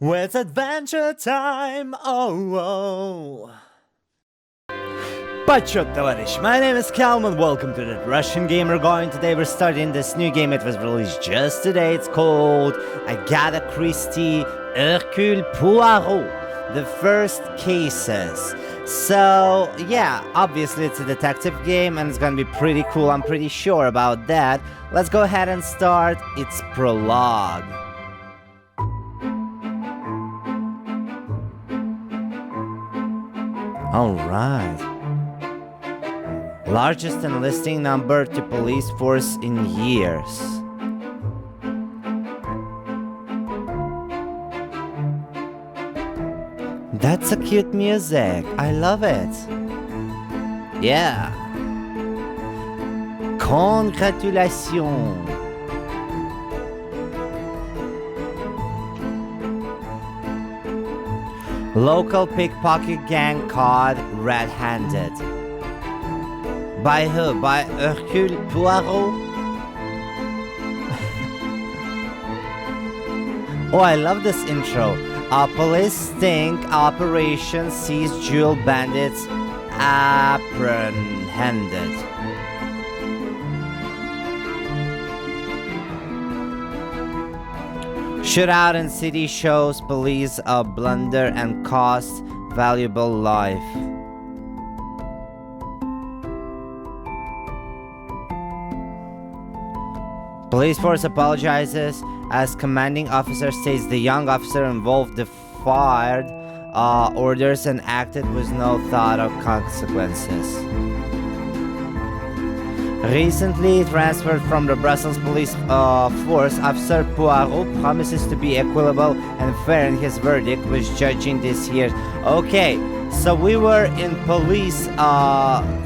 It's adventure time! Oh! Почет, товарищ! My name is Calvin, welcome to the Russian Gamer Guy, and today we're starting this new game. It was released just today. It's called Agatha Christie, Hercule Poirot, The First Cases. So, yeah, obviously it's a detective game and it's gonna be pretty cool, I'm pretty sure about that. Let's go ahead and start its prologue. Alright. Largest enlisting number to police force in years. That's a cute music. I love it. Yeah. Congratulations. Local pickpocket gang caught red-handed. By who? By Hercule Poirot? Oh, I love this intro. Police sting operation sees jewel bandits apprehended. Shootout in city shows police a blunder and costs valuable life. Police force apologizes as commanding officer states the young officer involved defied orders and acted with no thought of consequences. Recently transferred from the Brussels police force, Officer Poirot promises to be equitable and fair in his verdict with judging this year. Okay, so we were in police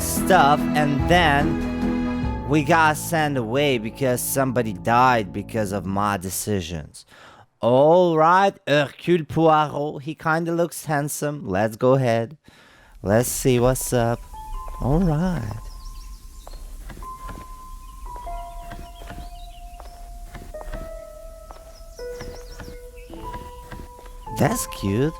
stuff and then we got sent away because somebody died because of my decisions. Alright, Hercule Poirot, he kinda looks handsome. Let's go ahead. Let's see what's up. Alright. That's cute.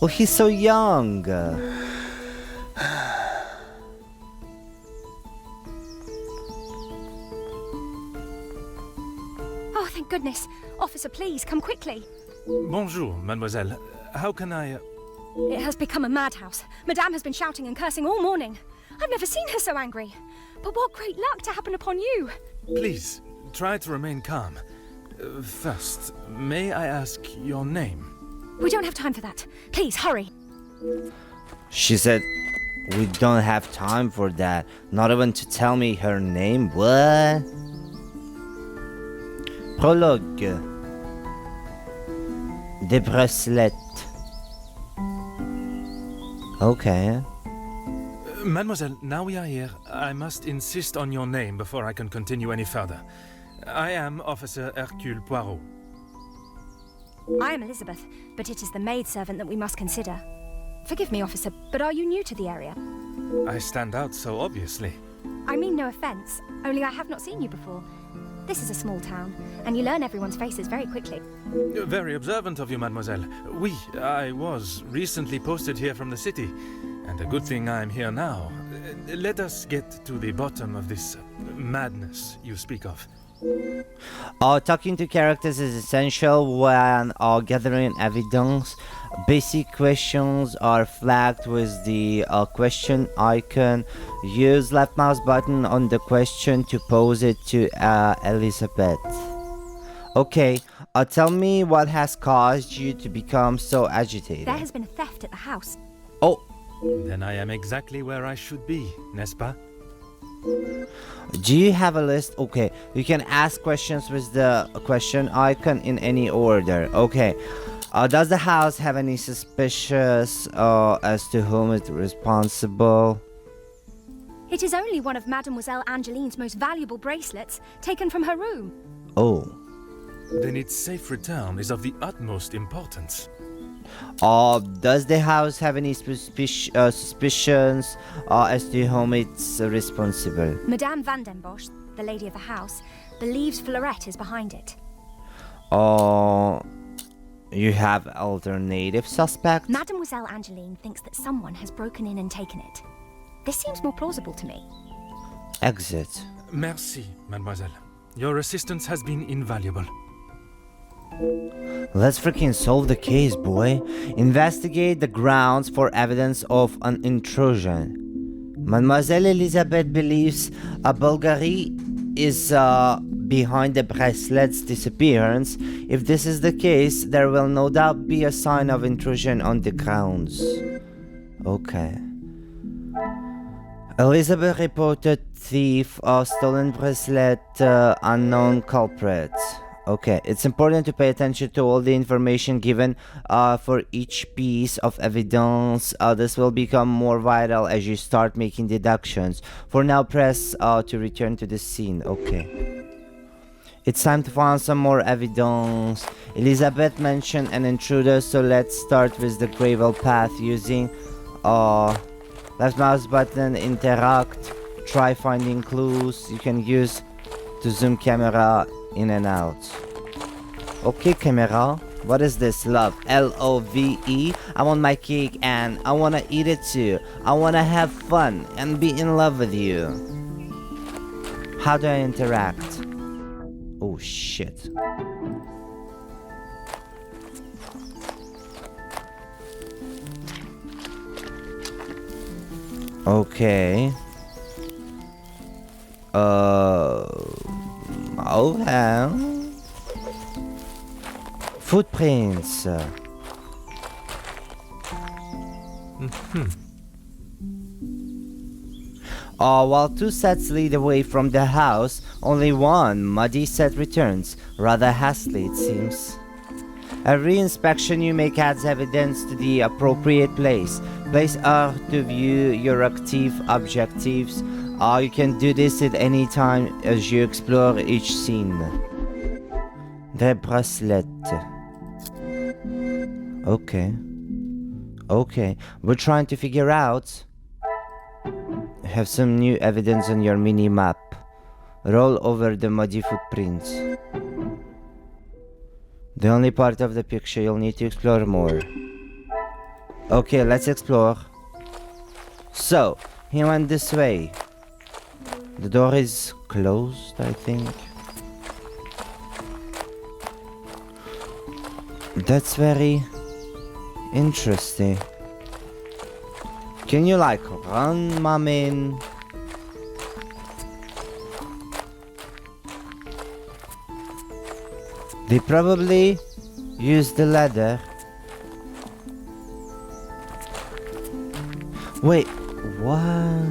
Oh, he's so young. Oh, thank goodness. Officer, please, come quickly. Bonjour, mademoiselle. How can I... It has become a madhouse. Madame has been shouting and cursing all morning. I've never seen her so angry. But what great luck to happen upon you. Please, try to remain calm. First, may I ask your name? We don't have time for that. Please, hurry. She said, we don't have time for that. Not even to tell me her name. What? Prologue. Des bracelets. Okay. Mademoiselle, now we are here, I must insist on your name before I can continue any further. I am Officer Hercule Poirot. I am Elizabeth, but it is the maidservant that we must consider. Forgive me, officer, but are you new to the area? I stand out so obviously. I mean no offense, only I have not seen you before. This is a small town, and you learn everyone's faces very quickly. Very observant of you, mademoiselle. Oui, I was recently posted here from the city, and a good thing I'm here now. Let us get to the bottom of this madness you speak of. Talking to characters is essential when gathering evidence. Basic questions are flagged with the question icon. Use left mouse button on the question to pose it to Elizabeth. Okay, tell me what has caused you to become so agitated. There has been a theft at the house. Oh. Then I am exactly where I should be, n'est-ce pas? Do you have a list? Okay, you can ask questions with the question icon in any order. Okay. Does the house have any suspicious as to whom it's responsible? It is only one of Mademoiselle Angeline's most valuable bracelets, taken from her room. Oh. Then its safe return is of the utmost importance. Does the house have any suspicions as to whom it's responsible? Madame Vande, the lady of the house, believes Floret is behind it. You have alternative suspects? Mademoiselle Angeline thinks that someone has broken in and taken it. This seems more plausible to me. Exit. Merci, mademoiselle. Your assistance has been invaluable. Let's freaking solve the case, boy. Investigate the grounds for evidence of an intrusion. Mademoiselle Elizabeth believes a Bulgari is behind the bracelet's disappearance. If this is the case, there will no doubt be a sign of intrusion on the grounds. Okay. Elizabeth reported thief, stolen bracelet, unknown culprit. Okay, it's important to pay attention to all the information given for each piece of evidence. This will become more vital as you start making deductions. For now, press to return to the scene. Okay. It's time to find some more evidence. Elizabeth mentioned an intruder, so let's start with the gravel path using left mouse button, interact, try finding clues. You can use to zoom camera in and out. Okay, camera. What is this? Love. Love. I want my cake and I want to eat it too. I want to have fun and be in love with you. How do I interact? Oh shit. Okay. Okay. Footprints. While two sets lead away from the house, only one muddy set returns, rather hastily it seems. Every inspection you make adds evidence to the appropriate place. Place R to view your active objectives. You can do this at any time as you explore each scene. The bracelet. Okay. Okay, we're trying to figure out. Have some new evidence on your mini-map. Roll over the muddy footprints. The only part of the picture you'll need to explore more. Okay, let's explore. So, he went this way. The door is closed, I think. That's very interesting. Can you like run, my man? They probably used the ladder. Wait, what?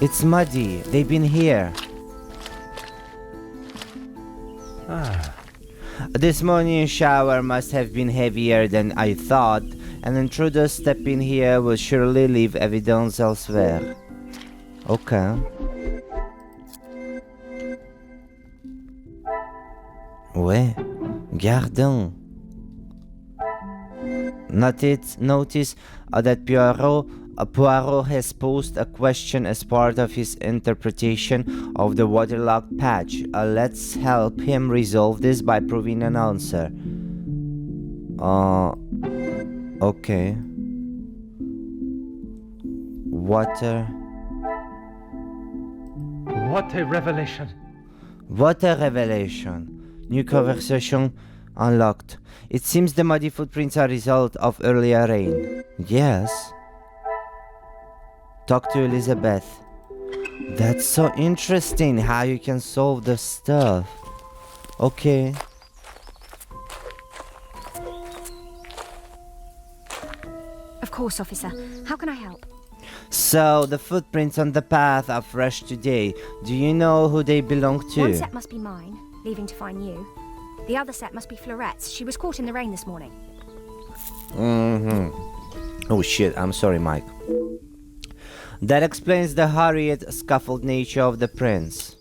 It's muddy. They've been here. This morning shower must have been heavier than I thought. An intruder stepping here will surely leave evidence elsewhere. Okay. Ouais, gardons. Notice that Poirot has posed a question as part of his interpretation of the waterlogged patch. Let's help him resolve this by proving an answer. Okay. Water. What a revelation. What a revelation. New conversation unlocked. It seems the muddy footprints are a result of earlier rain. Yes. Talk to Elizabeth. That's so interesting how you can solve the stuff. Okay. Of course, officer. How can I help? So, the footprints on the path are fresh today. Do you know who they belong to? One set must be mine, leaving to find you. The other set must be Floret's. She was caught in the rain this morning. Oh shit, I'm sorry, Mike. That explains the hurried, scuffled nature of the prints.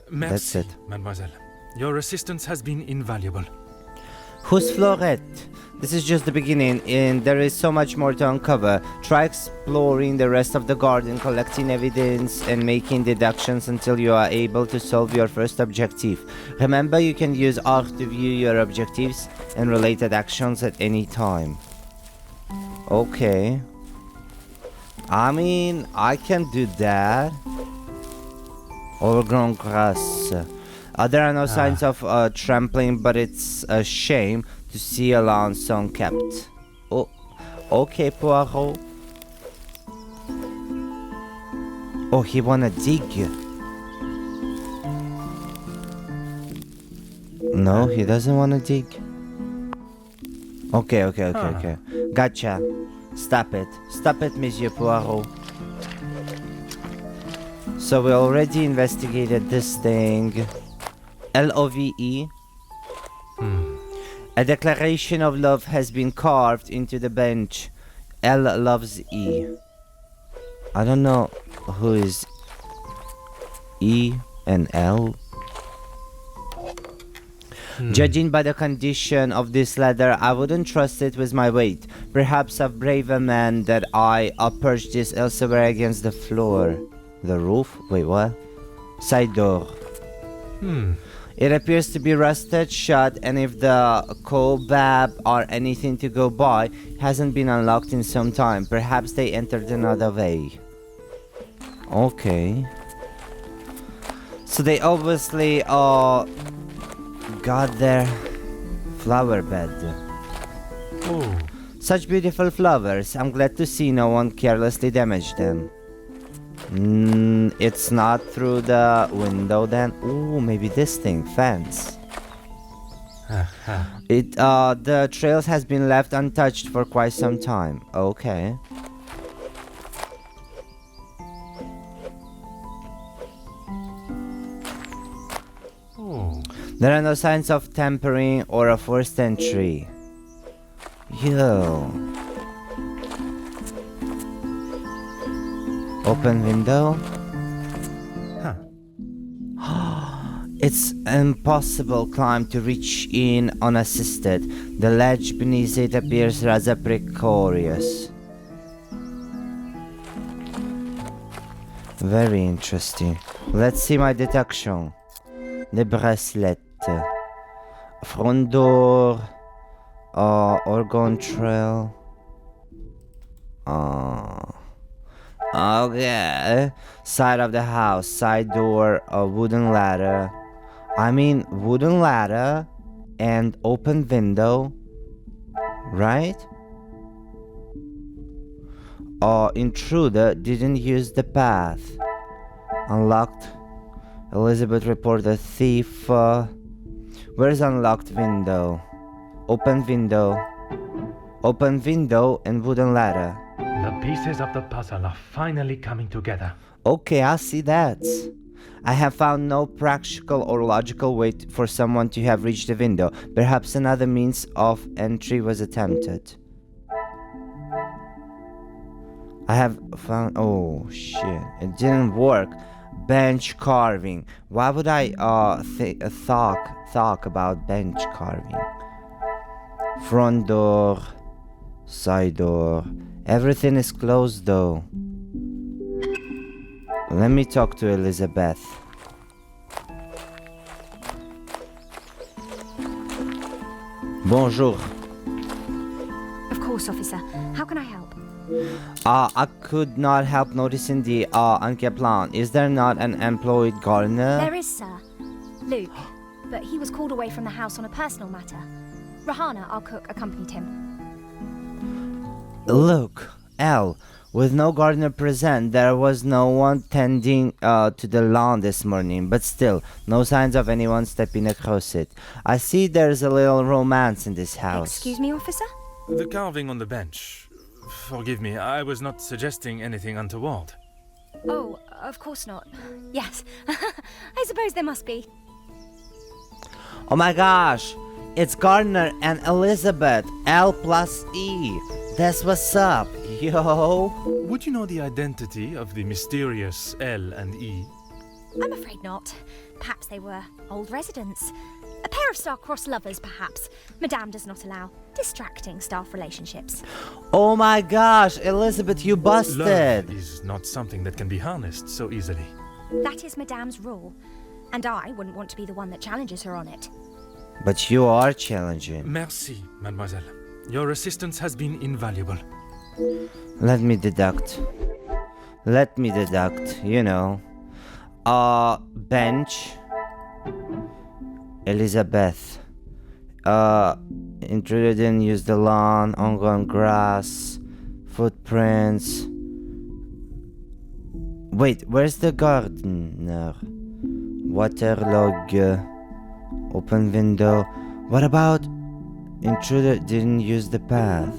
Merci, That's it. mademoiselle. Your assistance has been invaluable. Who's Floret? This is just the beginning, and there is so much more to uncover. Try exploring the rest of the garden, collecting evidence, and making deductions until you are able to solve your first objective. Remember, you can use art to view your objectives and related actions at any time. Okay. I mean, I can do that. Overgrown grass. There are no signs of trampling, but it's a shame to see a lawn so unkept. Oh, okay, Poirot. Oh, he wanna dig. No, he doesn't wanna dig. Okay. Gotcha. Stop it, Monsieur Poirot. So we already investigated this thing. LOVE. A declaration of love has been carved into the bench. L loves E. I don't know who is E and L. Judging by the condition of this ladder, I wouldn't trust it with my weight. Perhaps a braver man that I perched this elsewhere against the floor. The roof? Wait, what? Side door. It appears to be rusted shut, and if the cobweb or anything to go by hasn't been unlocked in some time, perhaps they entered another way. Okay. So they obviously got their flower bed. Oh. Such beautiful flowers. I'm glad to see no one carelessly damaged them. It's not through the window then. Ooh, maybe this thing, fence. The trails has been left untouched for quite some time. Okay. There are no signs of tampering or a forced entry. Yo. Open window. It's impossible climb to reach in unassisted. The ledge beneath it appears rather precarious. Very interesting. Let's see my deduction. The bracelet. Front door. Organ trail. Okay. Side of the house. Side door. A wooden ladder. I mean, wooden ladder and open window. Right? Intruder didn't use the path. Unlocked. Elizabeth reported thief. Where's unlocked window? Open window. Open window and wooden ladder. The pieces of the puzzle are finally coming together. Okay, I see that. I have found no practical or logical way for someone to have reached the window. Perhaps another means of entry was attempted. I have found... Oh, shit. It didn't work. Bench carving. Why would I talk about bench carving? Front door. Side door. Everything is closed though. Let me talk to Elizabeth. Bonjour. Of course, officer. How can I help? I could not help noticing the unkept lawn. Is there not an employed gardener? There is, sir. Luke. But he was called away from the house on a personal matter. Rahana, our cook, accompanied him. Look, L, with no gardener present, there was no one tending to the lawn this morning, but still, no signs of anyone stepping across it. I see there's a little romance in this house. Excuse me, officer? The carving on the bench. Forgive me, I was not suggesting anything untoward. Oh, of course not. Yes, I suppose there must be. Oh my gosh, it's Gardner and Elizabeth, L plus E. That's what's up, yo. Would you know the identity of the mysterious L and E? I'm afraid not. Perhaps they were old residents. pair of star-crossed lovers, perhaps. Madame does not allow distracting staff relationships. Oh my gosh, Elizabeth, you busted! Love is not something that can be harnessed so easily. That is Madame's rule, and I wouldn't want to be the one that challenges her on it. But you are challenging. Merci, mademoiselle. Your assistance has been invaluable. Let me deduct. You know. Bench. Elizabeth. Intruder didn't use the lawn, ongoing grass, footprints. Wait, where's the gardener? Waterlog. Open window. What about intruder didn't use the path?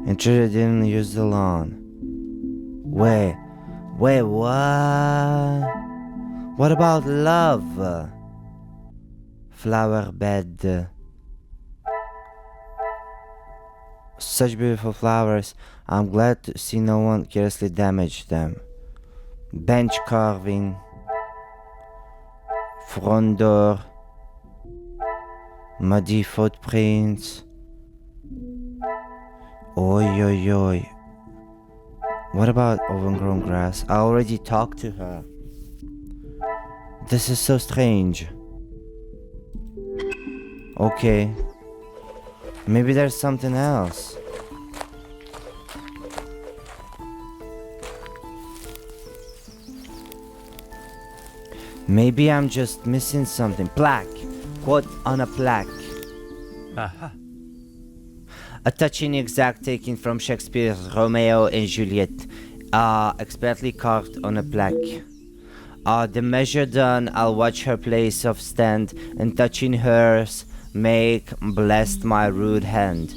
Intruder didn't use the lawn. Wait, what? What about love? Flower bed. Such beautiful flowers. I'm glad to see no one carelessly damaged them. Bench carving. Front door. Muddy footprints. Oi. What about overgrown grass? I already talked to her. This is so strange. Okay. Maybe there's something else. Maybe I'm just missing something. Plaque. Quote on a plaque. Aha. A touching exact taken from Shakespeare's Romeo and Juliet, expertly carved on a plaque. The measure done, I'll watch her place of stand, and touching hers, make blessed my rude hand.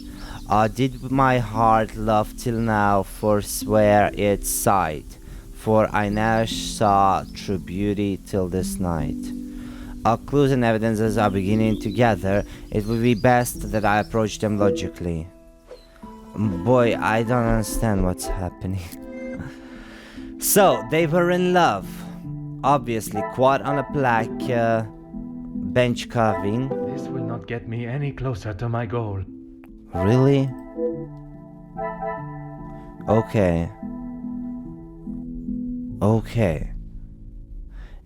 Did my heart love till now forswear its sight, for I ne'er saw true beauty till this night. Clues and evidences are beginning to gather. It would be best that I approach them logically. Boy, I don't understand what's happening. So, they were in love. Obviously, quad on a plaque, bench carving. This will not get me any closer to my goal. Really? Okay.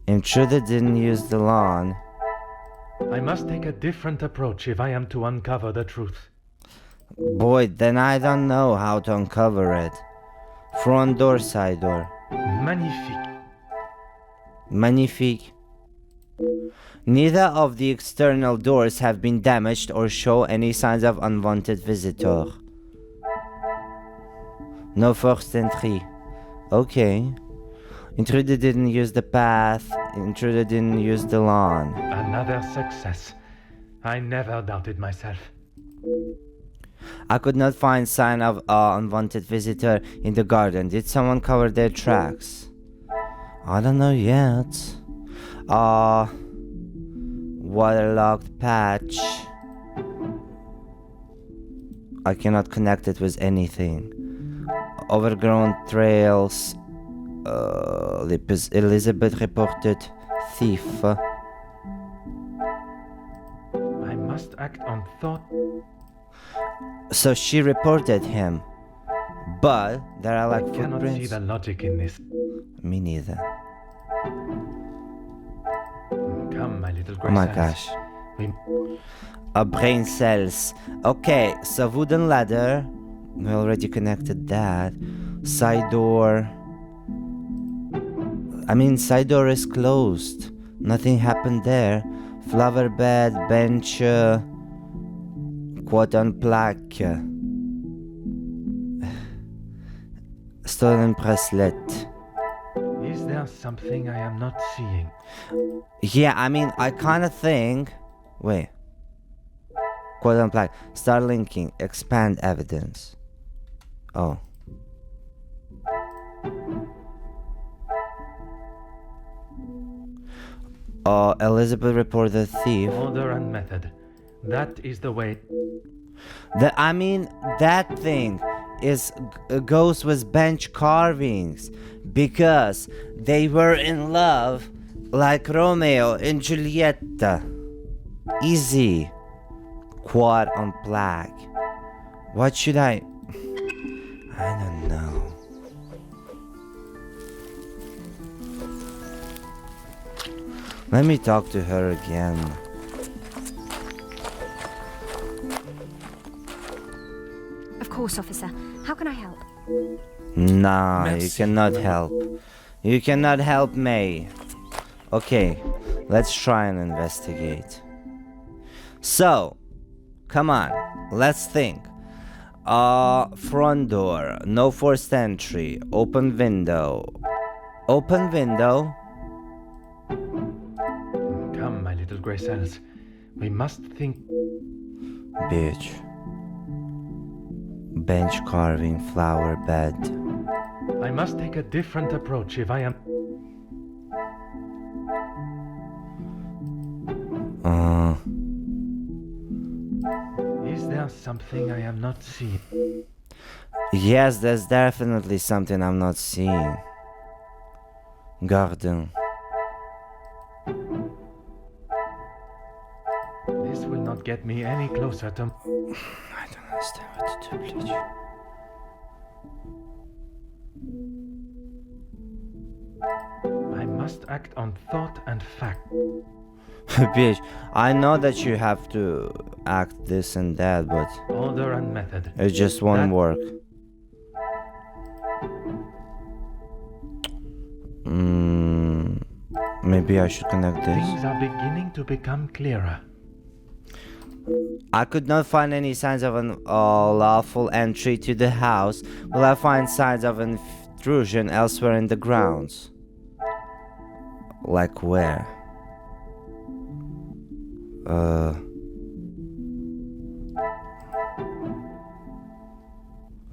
Intruder didn't use the lawn. I must take a different approach if I am to uncover the truth. Boy, then I don't know how to uncover it. Front door, side door. Magnifique. Neither of the external doors have been damaged or show any signs of unwanted visitor. No forced entry. Okay. Intruder didn't use the path. Intruder didn't use the lawn. Another success. I never doubted myself. I could not find sign of unwanted visitor in the garden. Did someone cover their tracks? I don't know yet. Waterlogged patch. I cannot connect it with anything. Overgrown trails. Elizabeth reported thief. I must act on thought. So she reported him. But there are like I cannot see footprints. the logic in this. Me neither. Come, my little Oh my Grace. gosh. Brain cells. Okay, so wooden ladder. We already connected that. Side door. Side door is closed. Nothing happened there. Flower bed, bench, quote on plaque. Stolen bracelet. Is there something I am not seeing? Yeah, I kind of think. Wait. Quote on plaque. Start linking. Expand evidence. Oh. Elizabeth reported the thief. Order and method. That is the way. That thing goes with bench carvings because they were in love. Like Romeo and Julieta. Easy. Quad on black. What should I don't know. Let me talk to her again. Of course, officer. How can I help? Nah, Merci. you cannot help. You cannot help me. Okay, let's try and investigate. So, come on, let's think. Front door, no forced entry, open window. Open window? Come, my little grey cells. We must think. Bitch. Bench carving, flower bed. I must take a different approach if I am. Is there something I am not seeing? Yes, there's definitely something I'm not seeing. Garden. This will not get me any closer to. I don't understand what to do, please. I must act on thought and fact. Bitch, I know that you have to act this and that, but Order and method. it just won't That- work. Maybe I should connect this. Things are beginning to become clearer. I could not find any signs of an lawful entry to the house. Will I find signs of intrusion elsewhere in the grounds? Like where?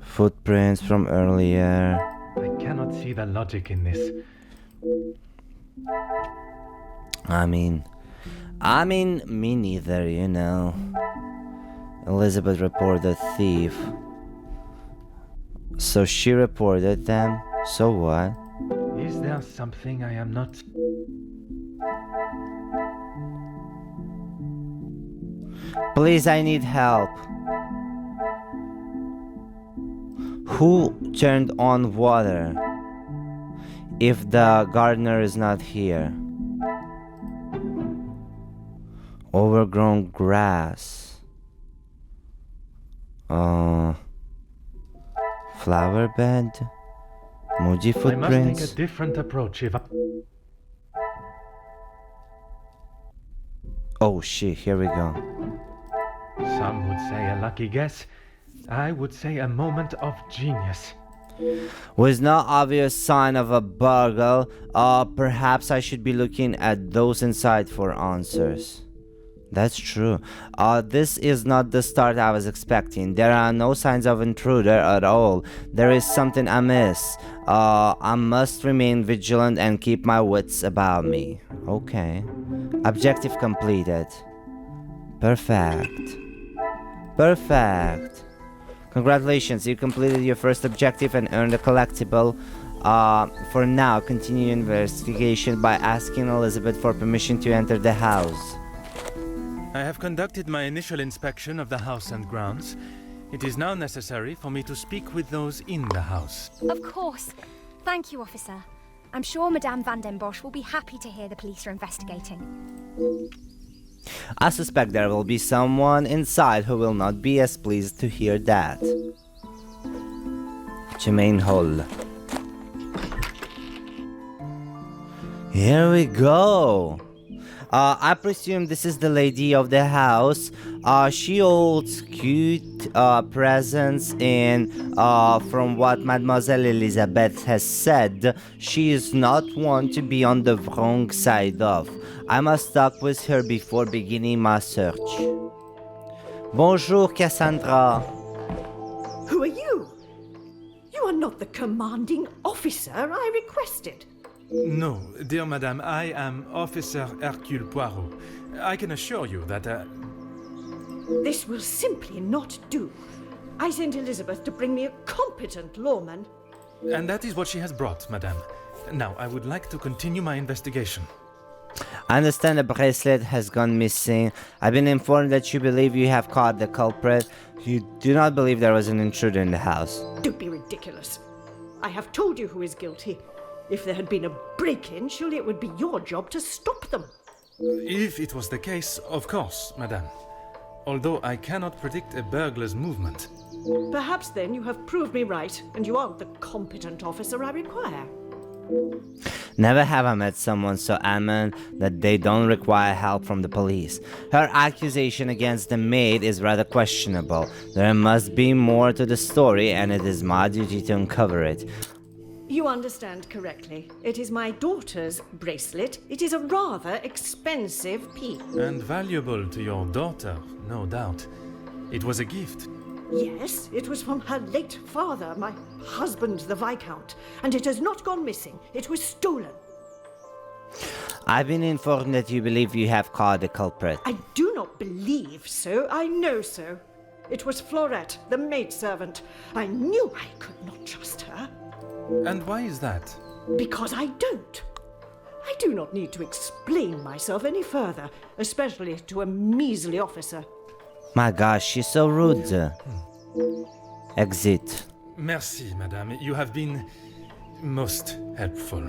Footprints from earlier. I cannot see the logic in this. I mean, me neither, you know. Elizabeth reported thief. So she reported them. So what? Is there something I am not? Please, I need help. Who turned on water? If the gardener is not here. Overgrown grass. Flower bed. Moody I must take a footprints. different approach if I. Oh shit, here we go. Some would say a lucky guess. I would say a moment of genius. With no obvious sign of a burgle, perhaps I should be looking at those inside for answers. That's true. This is not the start I was expecting. There are no signs of intruder at all. There is something amiss. I must remain vigilant and keep my wits about me. Okay. Objective completed. Perfect. Perfect. Congratulations, you completed your first objective and earned a collectible. For now, continue investigation by asking Elizabeth for permission to enter the house. I have conducted my initial inspection of the house and grounds. It is now necessary for me to speak with those in the house. Of course. Thank you, officer. I'm sure Madame Vande will be happy to hear the police are investigating. I suspect there will be someone inside who will not be as pleased to hear that. To main hall. Here we go. I presume this is the lady of the house. She holds cute presents and from what Mademoiselle Elizabeth has said, she is not one to be on the wrong side of. I must talk with her before beginning my search. Bonjour, Cassandra. Who are you? You are not the commanding officer I requested. No, dear madame, I am Officer Hercule Poirot. I can assure you that, This will simply not do. I sent Elizabeth to bring me a competent lawman. And that is what she has brought, madame. Now, I would like to continue my investigation. I understand the bracelet has gone missing. I've been informed that you believe you have caught the culprit. You do not believe there was an intruder in the house. Don't be ridiculous. I have told you who is guilty. If there had been a break-in, surely it would be your job to stop them. If it was the case, of course, madame. Although I cannot predict a burglar's movement. Perhaps then you have proved me right, and you aren't the competent officer I require. Never have I met someone so adamant that they don't require help from the police. Her accusation against the maid is rather questionable. There must be more to the story, and it is my duty to uncover it. You understand correctly. It is my daughter's bracelet. It is a rather expensive piece. And valuable to your daughter, no doubt. It was a gift. Yes, it was from her late father, my husband, the Viscount, and it has not gone missing. It was stolen. I've been informed that you believe you have caught the culprit. I do not believe so. I know so. It was Floret, the maidservant. I knew I could not trust her. And why is that? Because I don't. I do not need to explain myself any further, especially to a measly officer. My gosh, she's so rude. Exit. Merci, madame. You have been most helpful.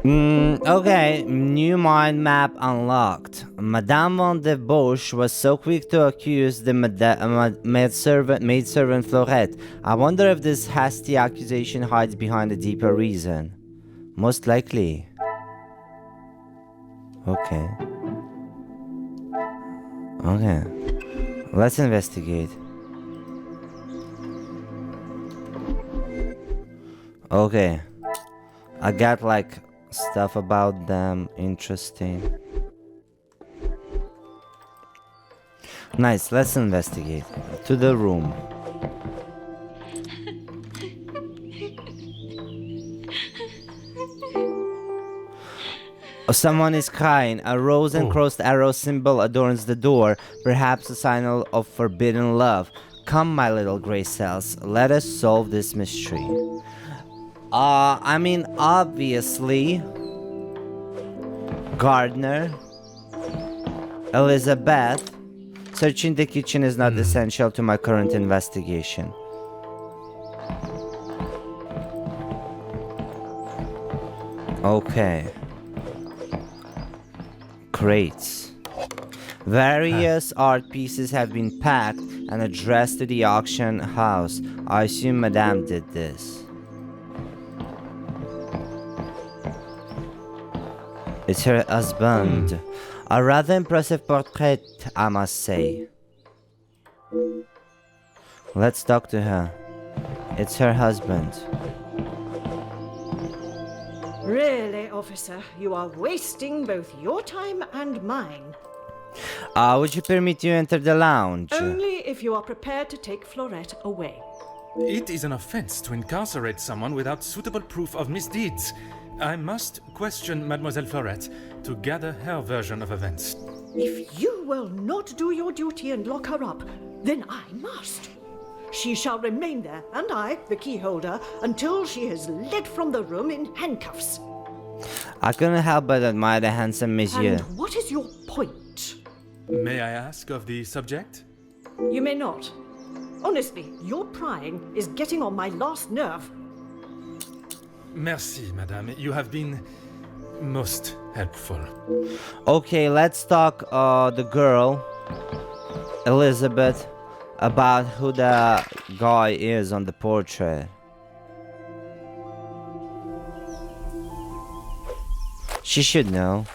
Okay, new mind map unlocked. Madame Vande was so quick to accuse the maidservant Floret. I wonder if this hasty accusation hides behind a deeper reason. Most likely. Okay. Okay. Let's investigate. Okay. I got like stuff about them interesting. Nice, let's investigate. To the room. Oh, someone is crying. A rose and crossed arrow symbol adorns the door, perhaps a sign of forbidden love. Come, my little gray cells, let us solve this mystery. I mean, obviously, Gardner, Elizabeth. Searching the kitchen is not essential to my current investigation. Okay. Crates. Various art pieces have been packed and addressed to the auction house. I assume Madame did this. It's her husband. A rather impressive portrait, I must say. Let's talk to her. It's her husband. Really, officer, you are wasting both your time and mine. Would you permit to enter the lounge? Only if you are prepared to take Floret away. It is an offense to incarcerate someone without suitable proof of misdeeds. I must question Mademoiselle Floret to gather her version of events. If you will not do your duty and lock her up, then I must. She shall remain there, and I, the key holder, until she is led from the room in handcuffs. I couldn't help but admire the handsome monsieur. And what is your point? May I ask of the subject? You may not. Honestly, your prying is getting on my last nerve. Merci, madame. You have been most helpful. Okay, let's talk the girl, Elizabeth, about who the guy is on the portrait. She should know.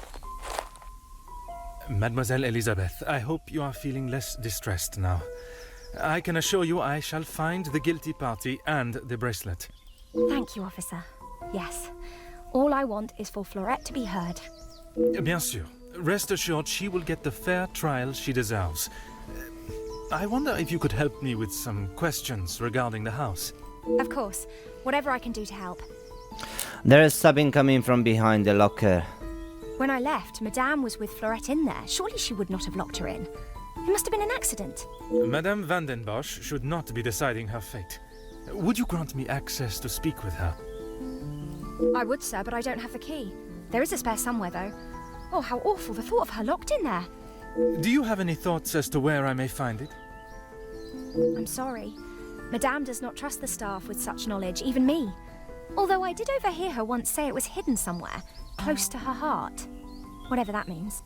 Mademoiselle Elizabeth, I hope you are feeling less distressed now. I can assure you I shall find the guilty party and the bracelet. Thank you, officer. Yes. All I want is for Floret to be heard. Bien sûr. Rest assured she will get the fair trial she deserves. I wonder if you could help me with some questions regarding the house. Of course. Whatever I can do to help. There is something coming from behind the locker. When I left, Madame was with Floret in there. Surely she would not have locked her in. It must have been an accident. Madame Vande should not be deciding her fate. Would you grant me access to speak with her? I would, sir, but I don't have the key. There is a spare somewhere, though. Oh, how awful, the thought of her locked in there. Do you have any thoughts as to where I may find it? I'm sorry. Madame does not trust the staff with such knowledge, even me. Although I did overhear her once say it was hidden somewhere, close to her heart. Whatever that means.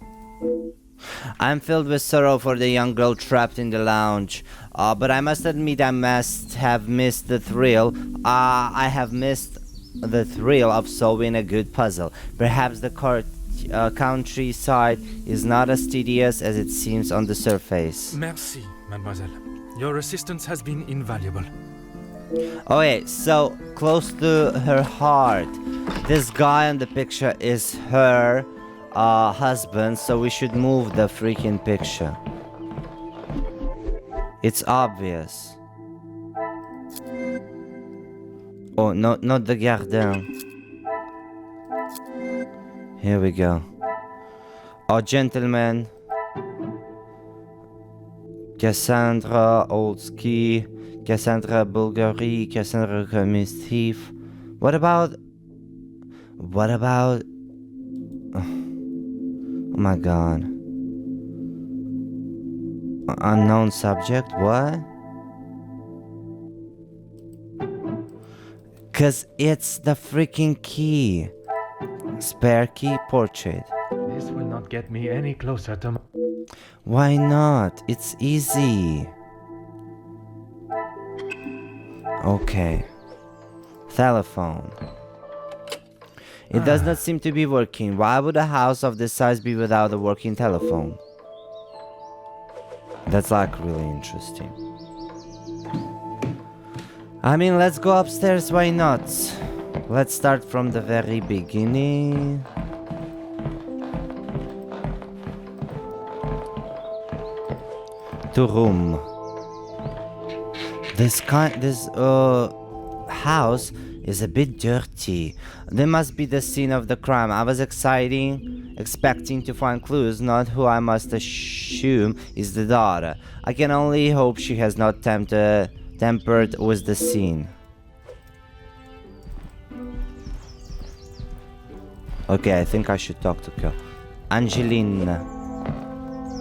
I'm filled with sorrow for the young girl trapped in the lounge. But I must admit I must have missed the thrill. I have missed the thrill of solving a good puzzle. Perhaps the countryside is not as tedious as it seems on the surface. Merci, mademoiselle. Your assistance has been invaluable. Okay, so close to her heart. This guy in the picture is her husband, so we should move the freaking picture. It's obvious. Oh, no, not the gardien. Here we go. Oh, gentlemen. Cassandra Oldsky, Cassandra Bulgari, Cassandra Commis Thief. What about... Oh my god. Unknown subject, what? Cause it's the freaking key. Spare key portrait. This will not get me any closer to Why not? It's easy. Okay. Telephone. It does not seem to be working. Why would a house of this size be without a working telephone? That's like really interesting. I mean, let's go upstairs, why not? Let's start from the very beginning. To room. This house is a bit dirty. They must be the scene of the crime. I was expecting to find clues, not who I must assume is the daughter. I can only hope she has not tempered with the scene. Okay, I think I should talk to her. Angeline.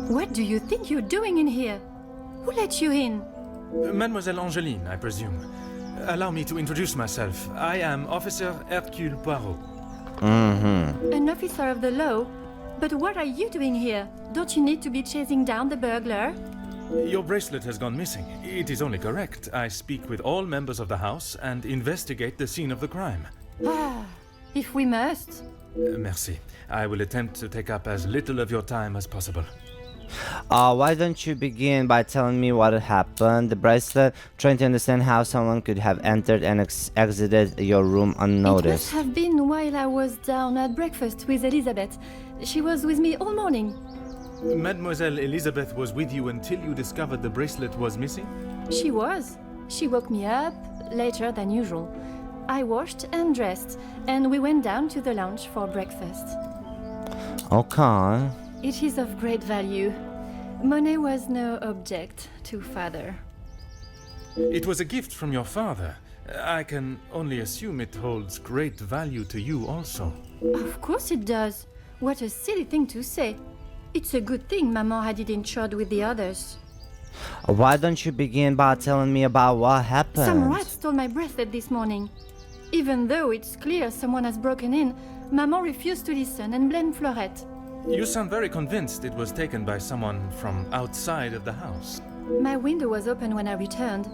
What do you think you're doing in here? Who let you in? Mademoiselle Angeline, I presume. Allow me to introduce myself. I am Officer Hercule Poirot. An officer of the law? But what are you doing here? Don't you need to be chasing down the burglar? Your bracelet has gone missing. It is only correct. I speak with all members of the house and investigate the scene of the crime. Ah, if we must. Merci. I will attempt to take up as little of your time as possible. Why don't you begin by telling me what happened? The bracelet, trying to understand how someone could have entered and exited your room It unnoticed. must have been while I was down at breakfast with Elizabeth. She was with me all morning. Mademoiselle Elizabeth was with you until you discovered the bracelet was missing? She was. She woke me up later than usual. I washed and dressed, and we went down to the lounge for breakfast. Okay. It is of great value. Money was no object to father. It was a gift from your father. I can only assume it holds great value to you also. Of course it does. What a silly thing to say. It's a good thing Maman had it insured with the others. Why don't you begin by telling me about what happened? Some rat stole my bracelet this morning. Even though it's clear someone has broken in, Maman refused to listen and blamed Floret. You sound very convinced it was taken by someone from outside of the house. My window was open when I returned.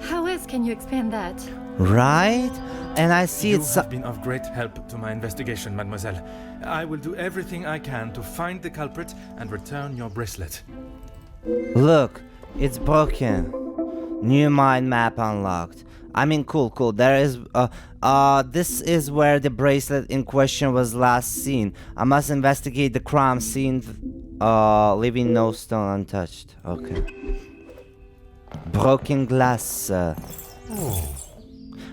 How else can you explain that? Right? And I see You it's... have been of great help to my investigation, mademoiselle. I will do everything I can to find the culprit and return your bracelet. Look, it's broken. New mind map unlocked. I mean, cool. There is, this is where the bracelet in question was last seen. I must investigate the crime scene, leaving no stone untouched. Okay. Broken glass.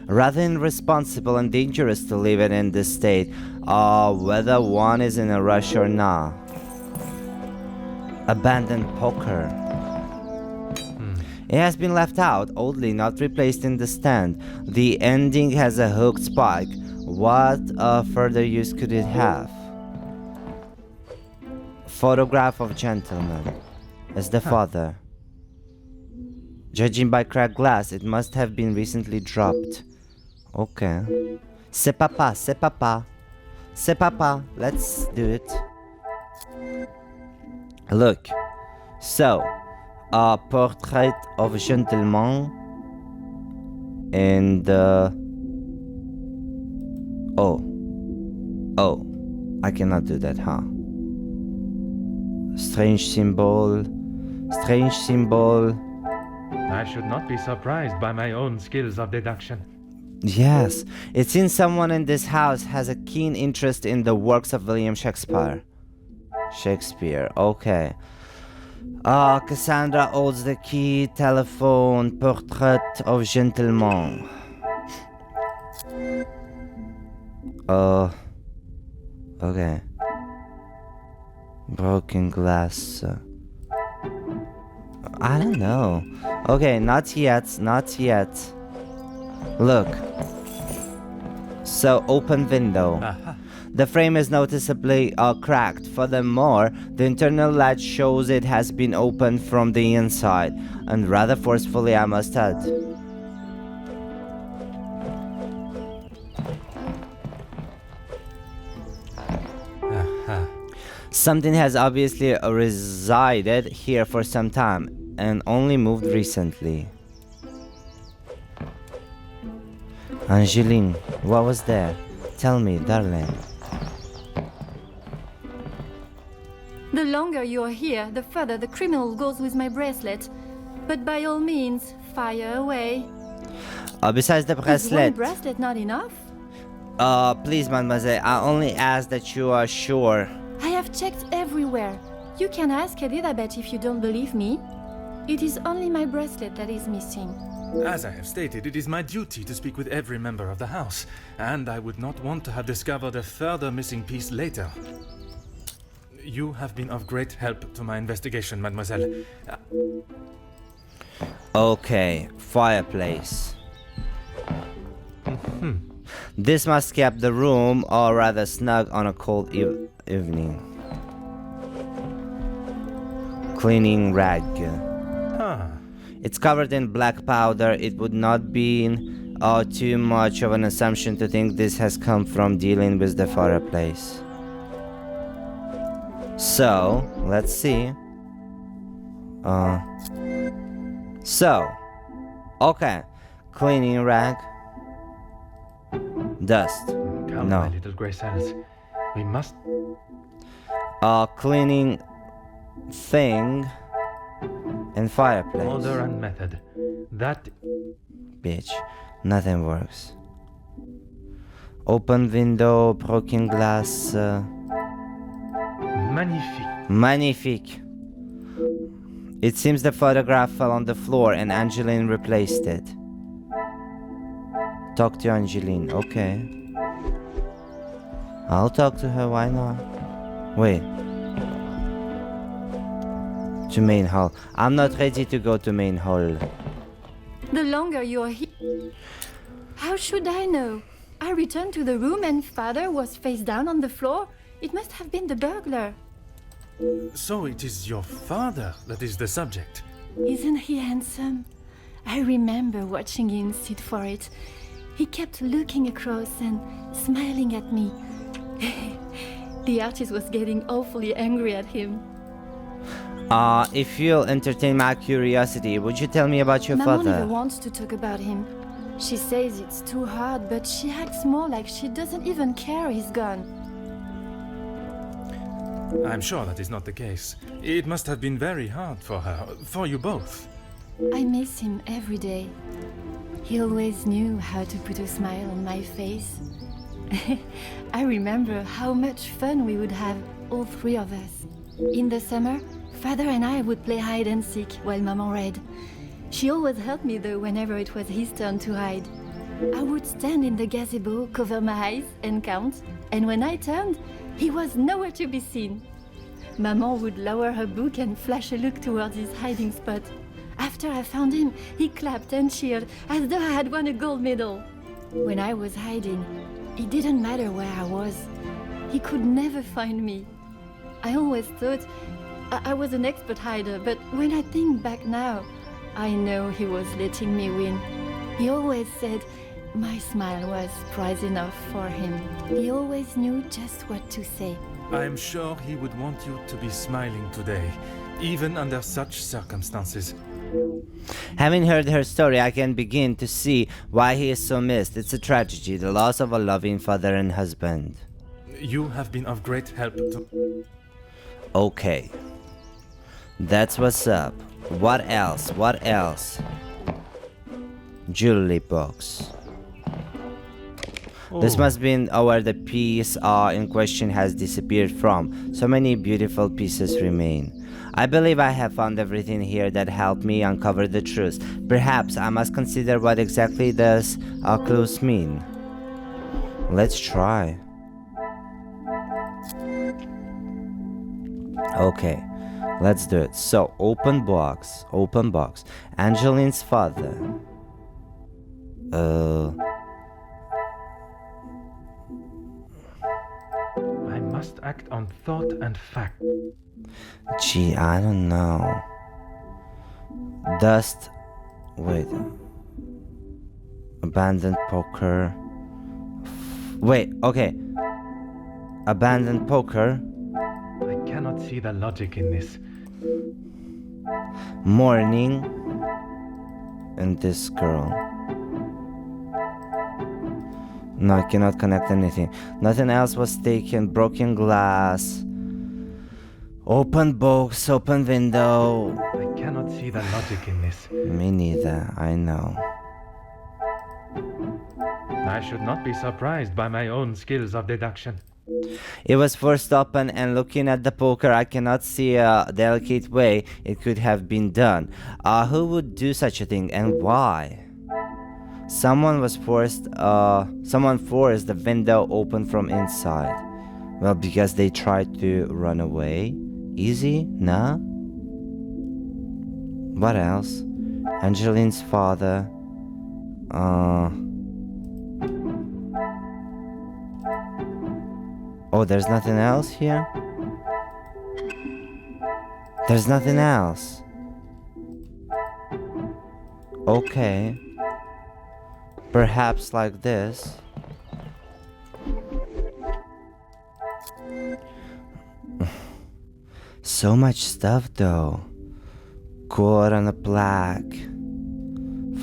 Rather irresponsible and dangerous to leave it in this state, whether one is in a rush or not. Abandoned poker. It has been left out, oddly not replaced in the stand. The ending has a hooked spike. What further use could it have? Photograph of gentleman. It's the father. Judging by cracked glass, it must have been recently dropped. Okay. C'est papa, c'est papa. C'est papa. Let's do it. Look. So, a portrait of a gentleman. And, Oh. I cannot do that, huh? Strange symbol. Strange symbol. I should not be surprised by my own skills of deduction. Yes, it seems someone in this house has a keen interest in the works of William Shakespeare. Okay. Cassandra holds the key, telephone, portrait of gentleman. Okay. Broken glass. I don't know. Okay, not yet. Look. So, open window. Aha. The frame is noticeably cracked. Furthermore, the internal latch shows it has been opened from the inside, and rather forcefully, I must add. Aha. Something has obviously resided here for some time, and only moved recently. Angeline, what was there? Tell me, darling. The longer you are here, the further the criminal goes with my bracelet. But by all means, fire away. Besides the Is one bracelet. bracelet not enough? Please, mademoiselle, I only ask that you are sure. I have checked everywhere. You can ask Elizabeth if you don't believe me. It is only my bracelet that is missing. As I have stated, it is my duty to speak with every member of the house, and I would not want to have discovered a further missing piece later. You have been of great help to my investigation, mademoiselle. Okay, fireplace. This must keep the room, or rather snug, on a cold evening. Cleaning rag. It's covered in black powder. It would not be too much of an assumption to think this has come from dealing with the fireplace. So, let's see. Okay. Cleaning rag. Dust. Come, No. my little grey cells. We must... Cleaning thing and fireplace. Order and method. That... Bitch, nothing works. Open window, broken glass. Magnifique. Magnifique. It seems the photograph fell on the floor and Angeline replaced it. Talk to Angeline, okay. I'll talk to her, why not? Wait. To main hall. I'm not ready to go to main hall. The longer you are here... How should I know? I returned to the room and father was face down on the floor. It must have been the burglar. So it is your father that is the subject. Isn't he handsome? I remember watching him sit for it. He kept looking across and smiling at me. The artist was getting awfully angry at him. If you'll entertain my curiosity, would you tell me about your Maman father? never wants to talk about him. She says it's too hard, but she acts more like she doesn't even care he's gone. I'm sure that is not the case. It must have been very hard for her, for you both. I miss him every day. He always knew how to put a smile on my face. I remember how much fun we would have, all three of us. In the summer, father and I would play hide and seek while Maman read. She always helped me though whenever it was his turn to hide. I would stand in the gazebo, cover my eyes and count, and when I turned, he was nowhere to be seen. Maman would lower her book and flash a look towards his hiding spot. After I found him, he clapped and cheered as though I had won a gold medal. When I was hiding, it didn't matter where I was. He could never find me. I always thought I was an expert hider, but when I think back now, I know he was letting me win. He always said my smile was prize enough for him. He always knew just what to say. I'm sure he would want you to be smiling today, even under such circumstances. Having heard her story, I can begin to see why he is so missed. It's a tragedy, the loss of a loving father and husband. You have been of great help to... Okay. That's what's up. What else? What else? Jewelry box. This must be where the piece in question has disappeared from. So many beautiful pieces remain. I believe I have found everything here that helped me uncover the truth. Perhaps I must consider what exactly does clues mean. Let's try. Okay, let's do it. So, open box. Angeline's father. I must act on thought and fact. Gee, I don't know. Dust. Wait. Abandoned poker. Wait, okay. Abandoned poker. I cannot see the logic in this. Morning. And this girl. No, I cannot connect anything. Nothing else was taken. Broken glass. Open box, open window. I cannot see the logic in this. Me neither, I know. I should not be surprised by my own skills of deduction. It was forced open, and looking at the poker, I cannot see a delicate way it could have been done. Who would do such a thing, and why? Someone forced the window open from inside. Well, because they tried to run away. Easy? Nah? What else? Angeline's father. Oh, there's nothing else here? There's nothing else. Okay. Perhaps like this. So much stuff though. Core on a plaque.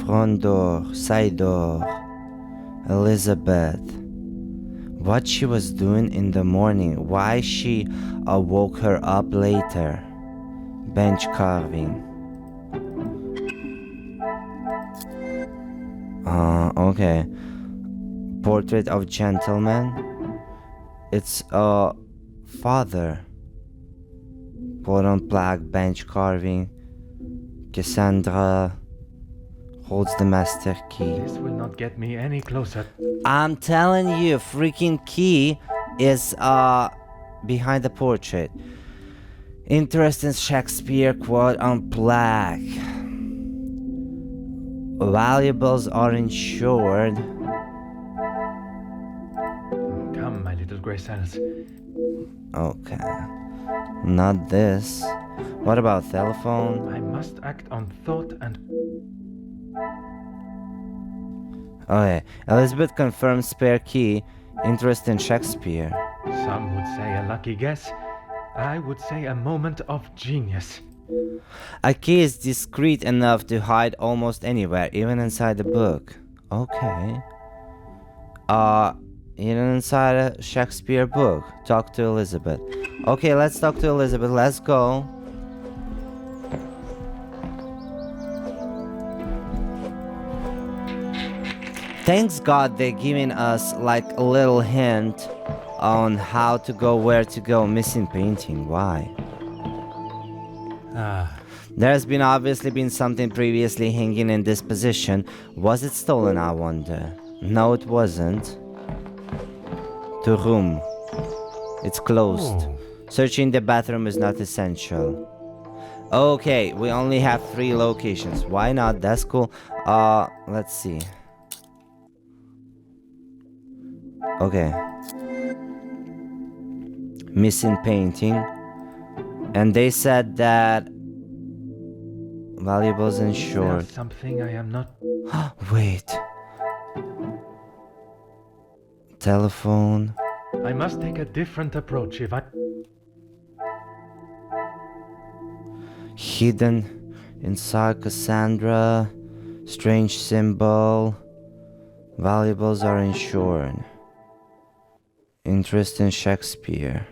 Front door, side door. Elizabeth. What she was doing in the morning. Why she woke her up later. Bench carving. Okay. Portrait of gentleman. It's a father. Put on plaque, bench carving. Cassandra holds the master key. This will not get me any closer. I'm telling you, freaking key is behind the portrait. Interesting Shakespeare quote on plaque. Valuables are insured. Come, my little grey cells. Okay. Not this. What about telephone? I must act on thought and... Okay. Elizabeth confirms spare key. Interest in Shakespeare. Some would say a lucky guess. I would say a moment of genius. A key is discreet enough to hide almost anywhere, even inside the book. Okay. Even inside a Shakespeare book. Talk to Elizabeth. Okay, let's talk to Elizabeth. Let's go. Thanks God they're giving us like a little hint on how to go, where to go. Missing painting. Why? There's obviously been something previously hanging in this position. Was it stolen, I wonder? No, it wasn't. To room. It's closed. Searching the bathroom is not essential. Okay, we only have 3 locations. Why not? That's cool. Let's see. Okay. Missing painting. And they said that valuables There's insured. something I am not. Wait. Telephone. I must take a different approach if I. Hidden inside Cassandra. Strange symbol. Valuables are insured. Interest in Shakespeare.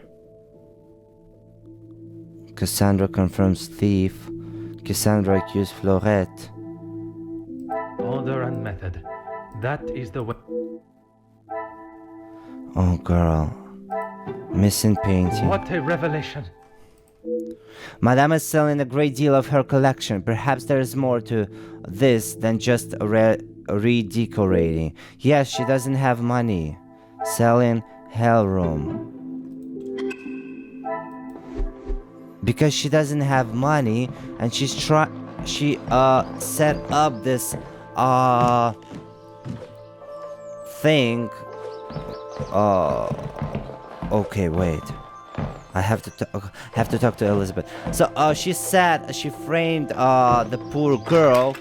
Cassandra confirms thief. Cassandra accused Floret. Order and method. That is the way. Oh girl. Missing painting. What a revelation! Madame is selling a great deal of her collection. Perhaps there is more to this than just redecorating. Yes, she doesn't have money. Selling Hell Room. Because she doesn't have money and she set up this thing. Okay, wait. I have to talk to Elizabeth. So she framed the poor girl,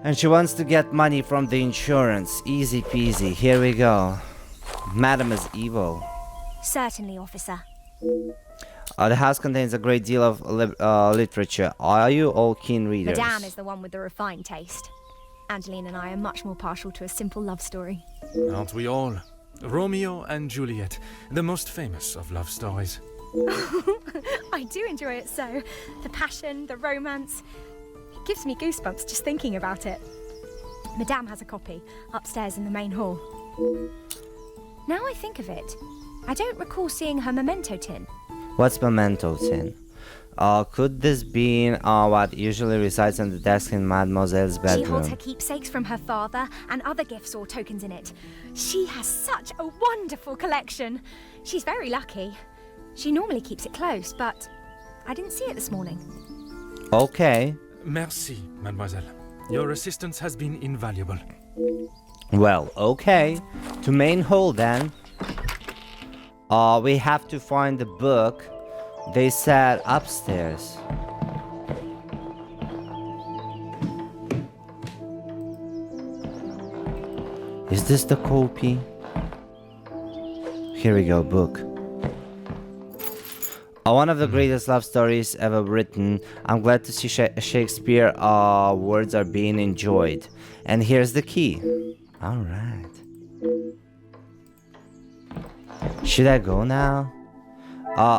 and she wants to get money from the insurance. Easy peasy. Here we go. Madam is evil. Certainly, officer. The house contains a great deal of literature. Are you all keen readers? Madame is the one with the refined taste. Angeline and I are much more partial to a simple love story. Aren't we all? Romeo and Juliet, the most famous of love stories. I do enjoy it so. The passion, the romance. It gives me goosebumps just thinking about it. Madame has a copy upstairs in the main hall. Now I think of it, I don't recall seeing her memento tin. What's memento tin? Could this be what usually resides on the desk in Mademoiselle's bedroom? She holds her keepsakes from her father and other gifts or tokens in it. She has such a wonderful collection. She's very lucky. She normally keeps it close, but I didn't see it this morning. Okay. Merci, mademoiselle. Your assistance has been invaluable. Well, okay. To main hall then. We have to find the book. They said upstairs. Is this the copy? Here we go, book. One of the greatest love stories ever written. I'm glad to see Shakespeare words are being enjoyed. And here's the key. Alright. Should I go now?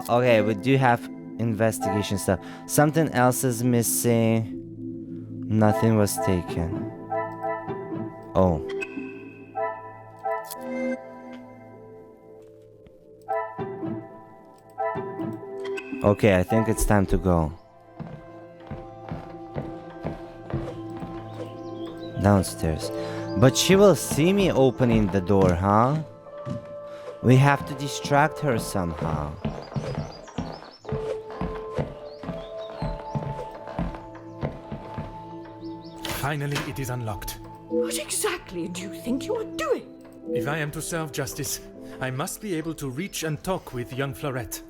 Okay, we do have investigation stuff. Something else is missing. Nothing was taken. Oh. Okay, I think it's time to go. Downstairs. But she will see me opening the door, huh? We have to distract her somehow. Finally, it is unlocked. What exactly do you think you are doing? If I am to serve justice, I must be able to reach and talk with young Floret.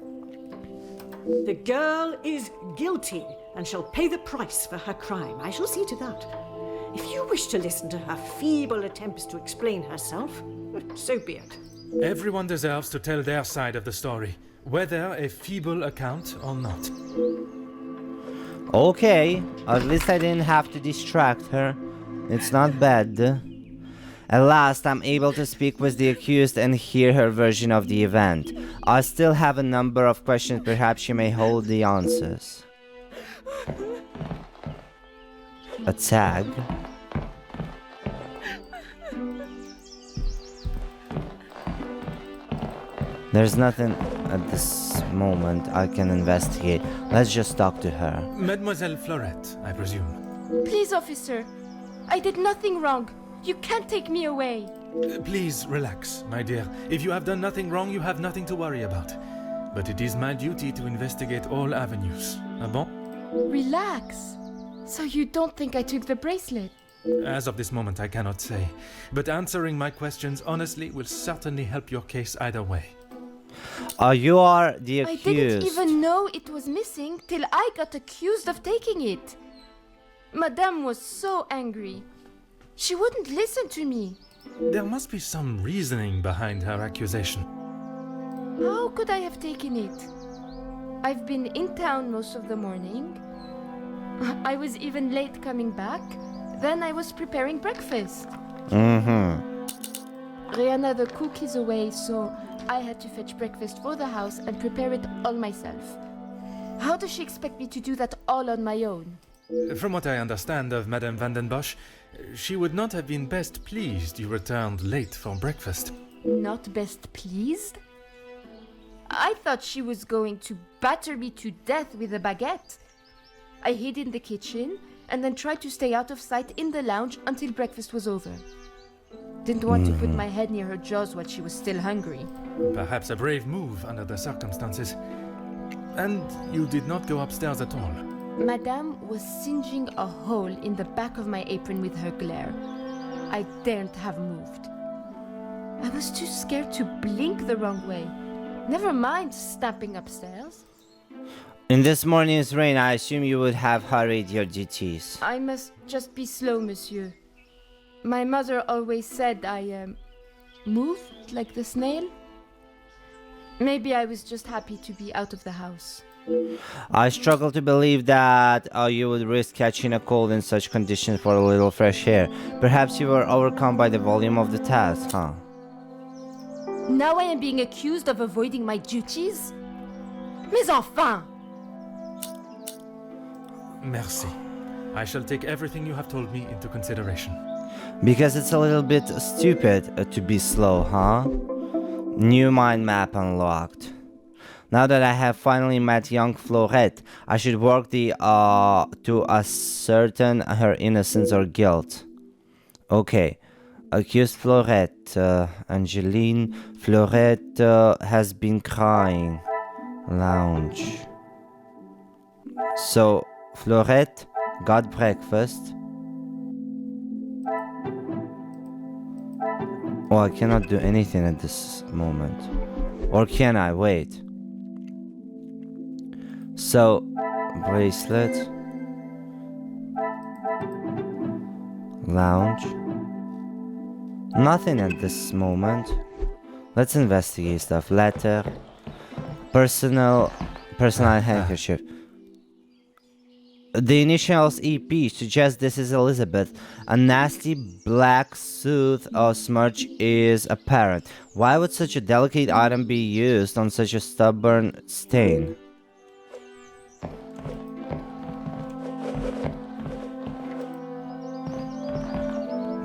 The girl is guilty and shall pay the price for her crime. I shall see to that. If you wish to listen to her feeble attempts to explain herself, so be it. Everyone deserves to tell their side of the story, whether a feeble account or not. Okay, at least I didn't have to distract her. It's not bad. At last, I'm able to speak with the accused and hear her version of the event. I still have a number of questions, perhaps she may hold the answers. A tag? There's nothing at this moment I can investigate. Let's just talk to her. Mademoiselle Floret, I presume. Please, officer. I did nothing wrong. You can't take me away. Please relax, my dear. If you have done nothing wrong, you have nothing to worry about. But it is my duty to investigate all avenues. Ah bon? Relax. So you don't think I took the bracelet? As of this moment, I cannot say. But answering my questions honestly will certainly help your case either way. You are the I accused. didn't even know it was missing till I got accused of taking it. Madame was so angry. She wouldn't listen to me. There must be some reasoning behind her accusation. How could I have taken it? I've been in town most of the morning. I was even late coming back. Then I was preparing breakfast. Rihanna the cook is away, so I had to fetch breakfast for the house and prepare it all myself. How does she expect me to do that all on my own? From what I understand of Madame Vandenbosch, she would not have been best pleased you returned late for breakfast. Not best pleased? I thought she was going to batter me to death with a baguette. I hid in the kitchen and then tried to stay out of sight in the lounge until breakfast was over. Didn't want to put my head near her jaws while she was still hungry. Perhaps a brave move under the circumstances. And you did not go upstairs at all. Madame was singeing a hole in the back of my apron with her glare. I daren't have moved. I was too scared to blink the wrong way. Never mind stamping upstairs. In this morning's rain, I assume you would have hurried your duties. I must just be slow, monsieur. My mother always said I, moved like the snail. Maybe I was just happy to be out of the house. I struggle to believe that you would risk catching a cold in such conditions for a little fresh air. Perhaps you were overcome by the volume of the task, huh? Now I am being accused of avoiding my duties? Mais enfin! Merci. I shall take everything you have told me into consideration. Because it's a little bit stupid to be slow, huh? New mind map unlocked. Now that I have finally met young Floret, I should work to ascertain her innocence or guilt. Okay. Accused Floret. Angeline. Floret has been crying. Lounge. So, Floret got breakfast. Oh, I cannot do anything at this moment. Or can I? Wait. So, bracelet. Lounge. Nothing at this moment. Let's investigate stuff. Letter. Personal handkerchief. The initials EP suggest this is Elizabeth. A nasty black soot or smudge is apparent. Why would such a delicate item be used on such a stubborn stain?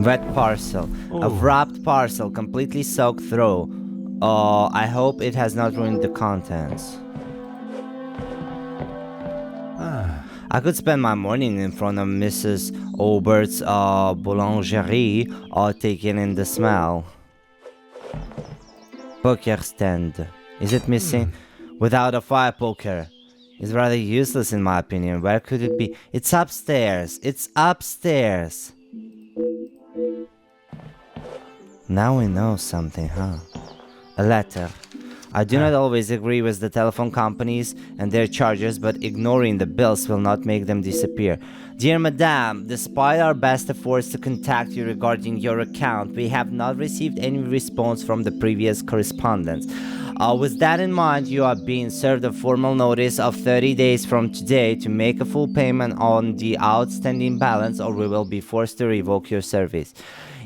Wet parcel. A wrapped parcel completely soaked through. I hope it has not ruined the contents. I could spend my morning in front of Mrs. Aubert's boulangerie, taking in the smell. Poker stand. Is it missing? Without a fire poker. It's rather useless in my opinion. Where could it be? It's upstairs. It's upstairs. Now we know something, huh? A letter. I do not always agree with the telephone companies and their charges, but ignoring the bills will not make them disappear. Dear Madame, despite our best efforts to contact you regarding your account, we have not received any response from the previous correspondence. With that in mind, you are being served a formal notice of 30 days from today to make a full payment on the outstanding balance, or we will be forced to revoke your service.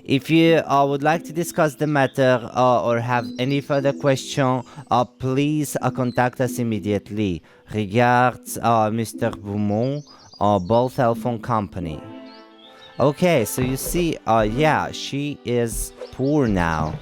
If you would like to discuss the matter or have any further question, please contact us immediately. Regards, Mr. Beaumont, Ball Telephone Company. Okay, so you see, yeah, she is poor now.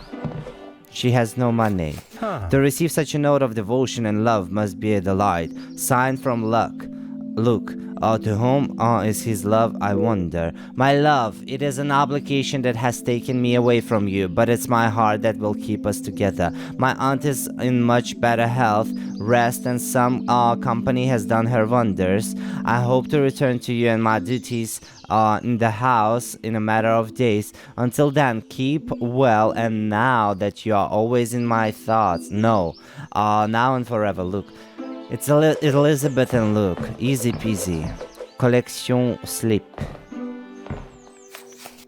She has no money. To receive such a note of devotion and love must be a delight. Signed from Luke. To whom is his love, I wonder? My love, it is an obligation that has taken me away from you, but it's my heart that will keep us together. My aunt is in much better health, rest, and some company has done her wonders. I hope to return to you and my duties in the house in a matter of days. Until then, keep well, and now that you are always in my thoughts, now and forever, Luke. It's Elizabeth and Luke. Easy peasy. Collection slip.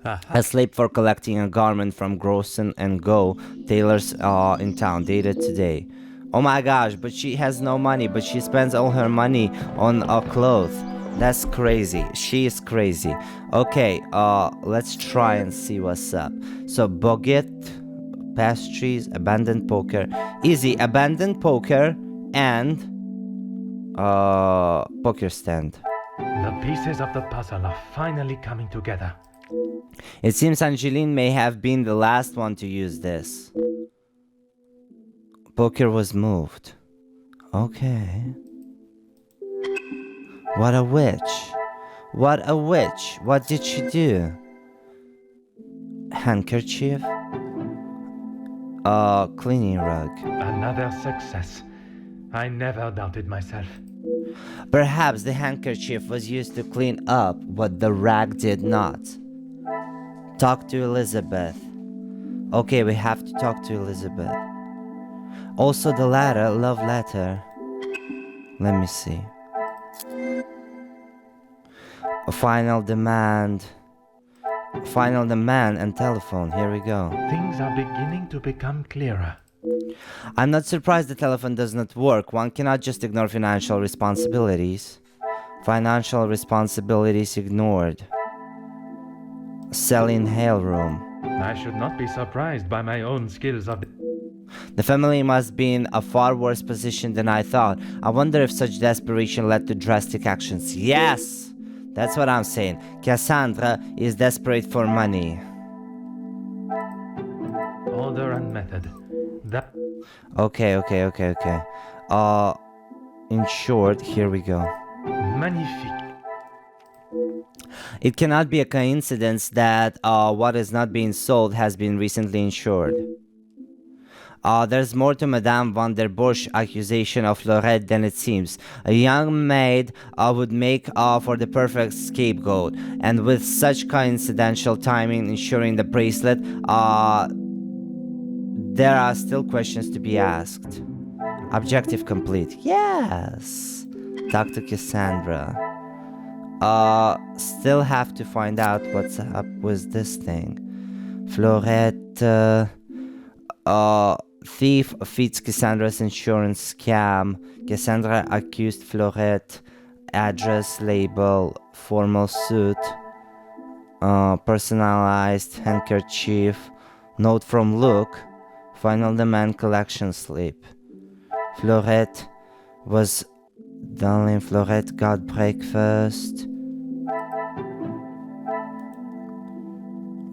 A slip for collecting a garment from Grosson and Go tailors in town, dated today. Oh my gosh, but she has no money, but she spends all her money on clothes. That's crazy. She is crazy. Okay, let's try and see what's up. So, baguette, pastries, abandoned poker. Easy, abandoned poker and poker stand. The pieces of the puzzle are finally coming together. It seems Angeline may have been the last one to use this. Poker was moved. Okay. What a witch. What a witch. What did she do? Handkerchief? Cleaning rug. Another success. I never doubted myself. Perhaps the handkerchief was used to clean up what the rag did not. Talk to Elizabeth. Okay, we have to talk to Elizabeth. Also the letter, love letter. Let me see. A final demand and telephone. Here we go. Things are beginning to become clearer. I'm not surprised the telephone does not work. One cannot just ignore financial responsibilities. Financial responsibilities ignored. Selling hail room. I should not be surprised by my own skills of... The family must be in a far worse position than I thought. I wonder if such desperation led to drastic actions. Yes! That's what I'm saying. Cassandra is desperate for money. Order and method. That... Okay. In short, here we go. Magnifique. It cannot be a coincidence that what is not being sold has been recently insured. There's more to Madame van der Bosch accusation of Floret than it seems. A young maid would make for the perfect scapegoat, and with such coincidental timing ensuring the bracelet, there are still questions to be asked. Objective complete. Yes! Talk to Cassandra. Still have to find out what's up with this thing. Floret, thief feeds Cassandra's insurance scam. Cassandra accused Floret. Address label. Formal suit. Personalized handkerchief. Note from Luke. Final demand collection slip. Floret was... Darling, Floret got breakfast.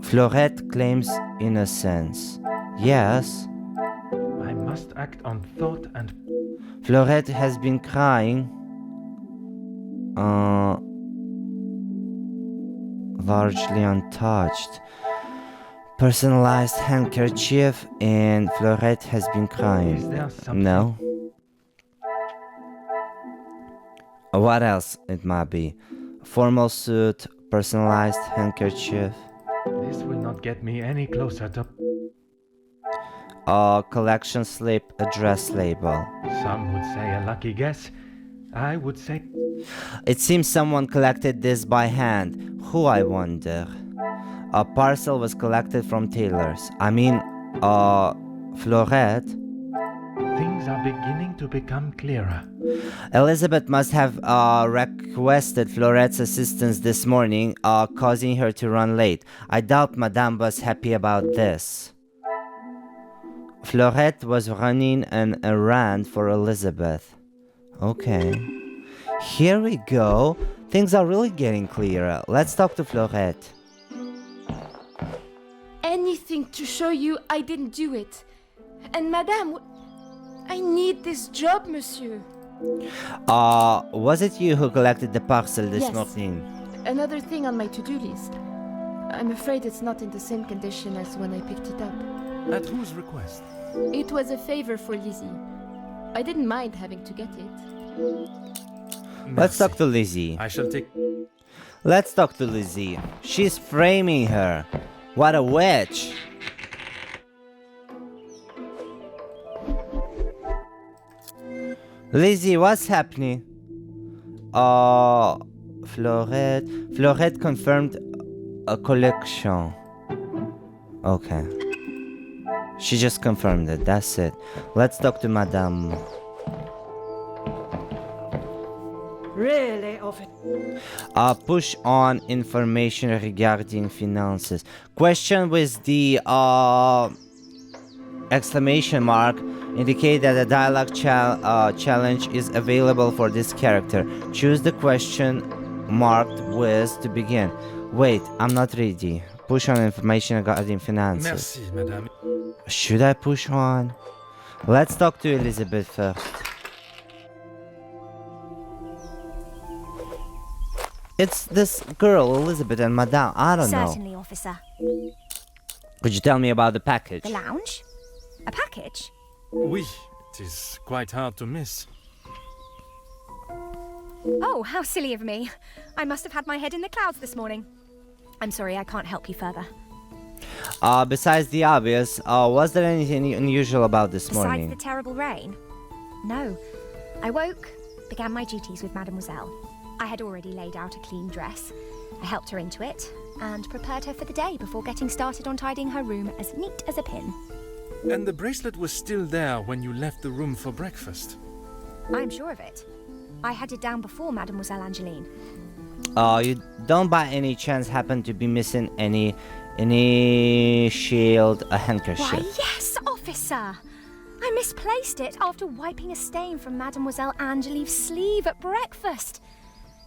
Floret claims innocence. Yes. I must act on thought and... Floret has been crying. Largely untouched. Personalized handkerchief, and Floret has been crying. Is there something? No. What else it might be? Formal suit, personalized handkerchief. This will not get me any closer to... Collection slip, address label. Some would say a lucky guess. I would say... It seems someone collected this by hand. Who, I wonder? A parcel was collected from tailors. I mean, Floret. Things are beginning to become clearer. Elizabeth must have requested Floret's assistance this morning, causing her to run late. I doubt Madame was happy about this. Floret was running an errand for Elizabeth. Okay. Here we go. Things are really getting clearer. Let's talk to Floret. Anything to show you I didn't do it. And Madame, I need this job, monsieur. Was it you who collected the parcel this Yes. morning? Another thing on my to-do list. I'm afraid it's not in the same condition as when I picked it up. At whose request? It was a favor for Lizzie. I didn't mind having to get it. Let's talk Merci. to Lizzie. I shall take... Let's talk to Lizzie. She's framing her. What a witch. Lizzie, what's happening? Floret confirmed a collection. Okay. She just confirmed it, that's it. Let's talk to Madame. Really, officer? Push on information regarding finances. Question with the exclamation mark indicate that a dialogue challenge is available for this character. Choose the question marked with to begin. Wait, I'm not ready. Push on information regarding finances. Merci, madame. Should I push on? Let's talk to Elizabeth first. It's this girl, Elizabeth and Madame. I don't know. Certainly, officer. Could you tell me about the package? The lounge? A package? Oui, it is quite hard to miss. Oh, how silly of me. I must have had my head in the clouds this morning. I'm sorry, I can't help you further. Besides the obvious, was there anything unusual about this morning? Besides the terrible rain? No. I woke, began my duties with Mademoiselle. I had already laid out a clean dress. I helped her into it, and prepared her for the day before getting started on tidying her room as neat as a pin. And the bracelet was still there when you left the room for breakfast. I'm sure of it. I had it down before Mademoiselle Angeline. You don't by any chance happen to be missing any shield, a handkerchief? Why, yes, officer! I misplaced it after wiping a stain from Mademoiselle Angeline's sleeve at breakfast.